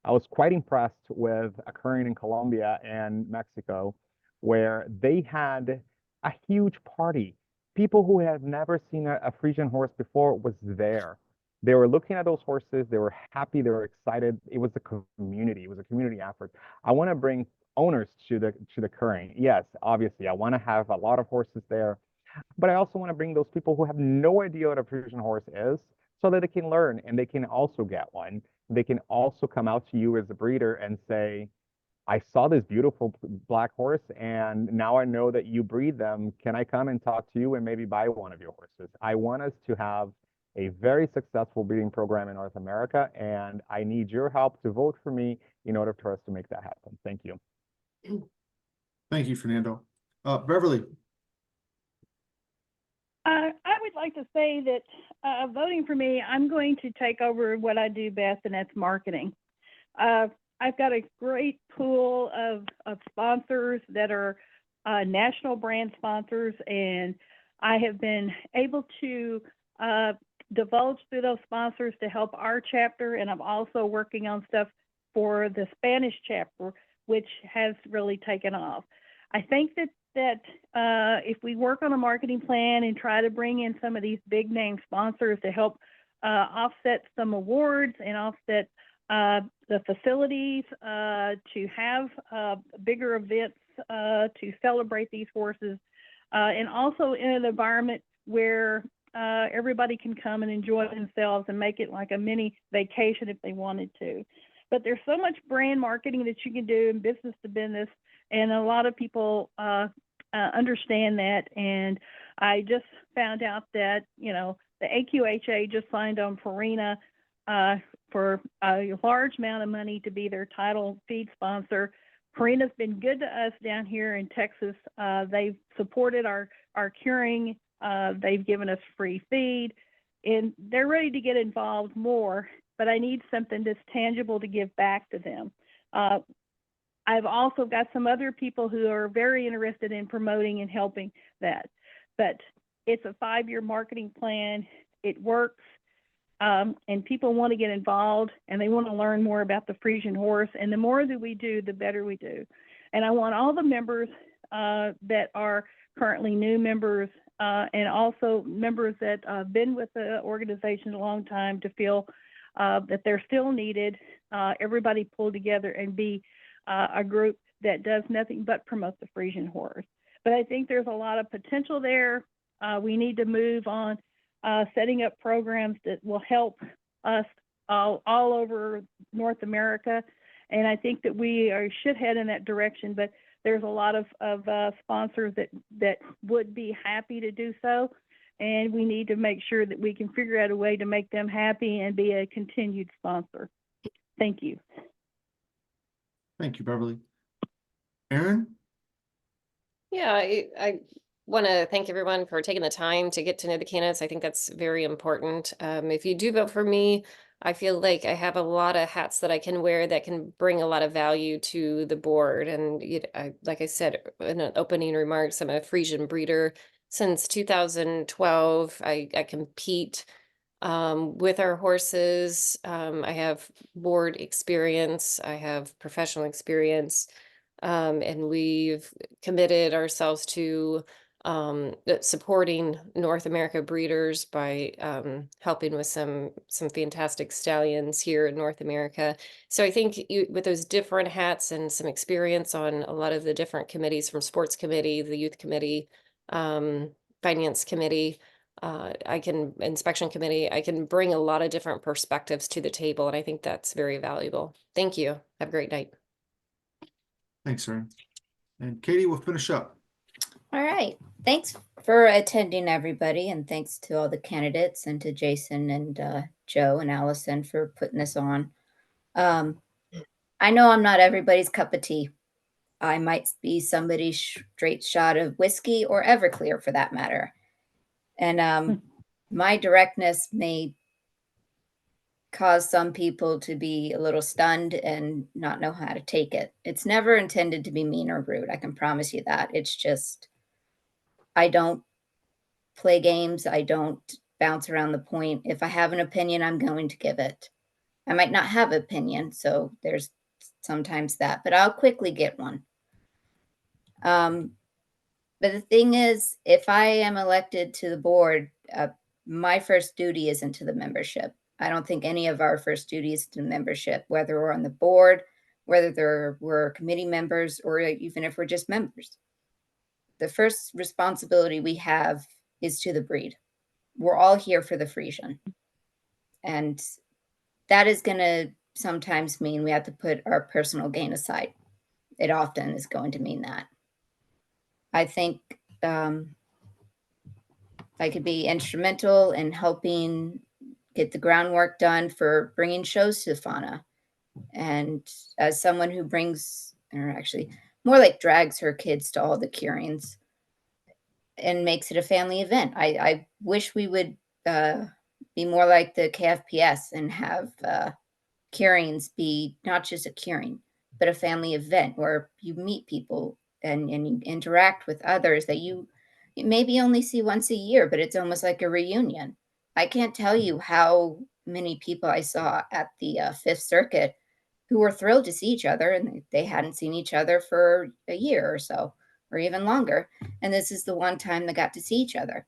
I was quite impressed with occurring in Colombia and Mexico, where they had a huge party. People who had never seen a Frisian horse before was there. They were looking at those horses. They were happy. They were excited. It was a community. It was a community effort. I want to bring owners to the current. Yes, obviously, I want to have a lot of horses there, but I also want to bring those people who have no idea what a Frisian horse is, so that they can learn and they can also get one. They can also come out to you as a breeder and say, I saw this beautiful black horse, and now I know that you breed them. Can I come and talk to you and maybe buy one of your horses? I want us to have a very successful breeding program in North America, and I need your help to vote for me in order for us to make that happen. Thank you. Thank you, Fernando. Beverly. I would like to say that voting for me, I'm going to take over what I do best, and that's marketing. I've got a great pool of sponsors that are national brand sponsors, and I have been able to divulge through those sponsors to help our chapter, and I'm also working on stuff for the Spanish chapter, which has really taken off. I think that if we work on a marketing plan and try to bring in some of these big name sponsors to help offset some awards and offset the facilities to have bigger events to celebrate these horses, and also in an environment where everybody can come and enjoy themselves and make it like a mini vacation if they wanted to. But there's so much brand marketing that you can do in business to business, and a lot of people understand that. And I just found out that, you know, the AQHA just signed on Farina for a large amount of money to be their title feed sponsor. Farina's been good to us down here in Texas. They've supported our curing. They've given us free feed, and they're ready to get involved more, but I need something that's tangible to give back to them. I've also got some other people who are very interested in promoting and helping that, but it's a 5-year marketing plan. It works, and people want to get involved, and they want to learn more about the Frisian horse, and the more that we do, the better we do. And I want all the members that are currently new members and also members that have been with the organization a long time to feel that they're still needed. Everybody pull together and be a group that does nothing but promote the Frisian horse. But I think there's a lot of potential there. We need to move on setting up programs that will help us all over North America. And I think that we should head in that direction, but there's a lot of sponsors that would be happy to do so. And we need to make sure that we can figure out a way to make them happy and be a continued sponsor. Thank you. Thank you, Beverly. Erin? Yeah, I want to thank everyone for taking the time to get to know the candidates. I think that's very important. If you do vote for me, I feel like I have a lot of hats that I can wear that can bring a lot of value to the board. And like I said in an opening remarks, I'm a Frisian breeder. Since 2012, I compete with our horses. I have board experience, I have professional experience, and we've committed ourselves to supporting North America breeders by helping with some fantastic stallions here in North America. So I think with those different hats and some experience on a lot of the different committees, from sports committee, the youth committee, finance committee, inspection committee, I can bring a lot of different perspectives to the table, and I think that's very valuable. Thank you. Have a great night. Thanks, Erin. And Katie, we'll finish up. All right. Thanks for attending, everybody, and thanks to all the candidates and to Jason and Joe and Allison for putting this on. I know I'm not everybody's cup of tea. I might be somebody's straight shot of whiskey or Everclear, for that matter. And my directness may cause some people to be a little stunned and not know how to take it. It's never intended to be mean or rude. I can promise you that. It's just, I don't play games. I don't bounce around the point. If I have an opinion, I'm going to give it. I might not have an opinion, so there's sometimes that, but I'll quickly get one. But the thing is, if I am elected to the board, my first duty isn't to the membership. I don't think any of our first duty is to membership, whether we're on the board, whether we're committee members, or even if we're just members. The first responsibility we have is to the breed. We're all here for the Frisian. And that is going to sometimes mean we have to put our personal gain aside. It often is going to mean that. I think I could be instrumental in helping get the groundwork done for bringing shows to the fauna. And as someone who brings, or actually more like drags her kids to all the curings and makes it a family event. I wish we would be more like the KFPS and have curings be not just a curing, but a family event where you meet people and you interact with others that you maybe only see once a year, but it's almost like a reunion. I can't tell you how many people I saw at the Fifth Circuit who were thrilled to see each other, and they hadn't seen each other for a year or so, or even longer. And this is the one time they got to see each other.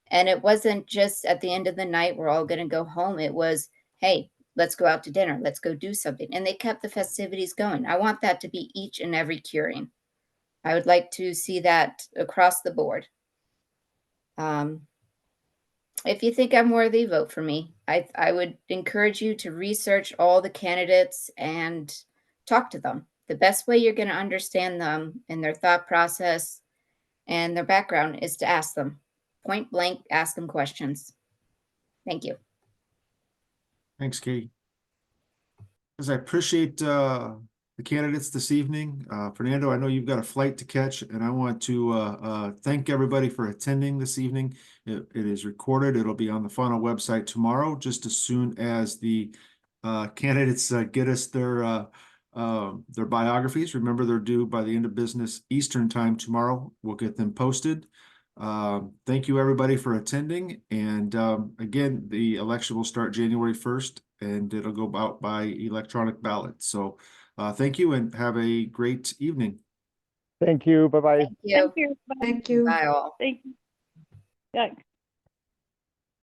And it wasn't just at the end of the night, we're all going to go home. It was, hey, let's go out to dinner. Let's go do something. And they kept the festivities going. I want that to be each and every curing. I would like to see that across the board. If you think I'm worthy, vote for me. I would encourage you to research all the candidates and talk to them. The best way you're going to understand them and their thought process and their background is to ask them. Point blank, ask them questions. Thank you. Thanks, Katie. As I appreciate the candidates this evening. Fernando, I know you've got a flight to catch, and I want to thank everybody for attending this evening. It is recorded. It'll be on the final website tomorrow, just as soon as the candidates get us their biographies. Remember, they're due by the end of business Eastern time tomorrow. We'll get them posted. Thank you, everybody, for attending. And again, the election will start January 1st, and it'll go out by electronic ballot. So thank you and have a great evening. Thank you. Bye-bye. Thank you. Thank you. Thank you. Bye all. Thank you. Yeah.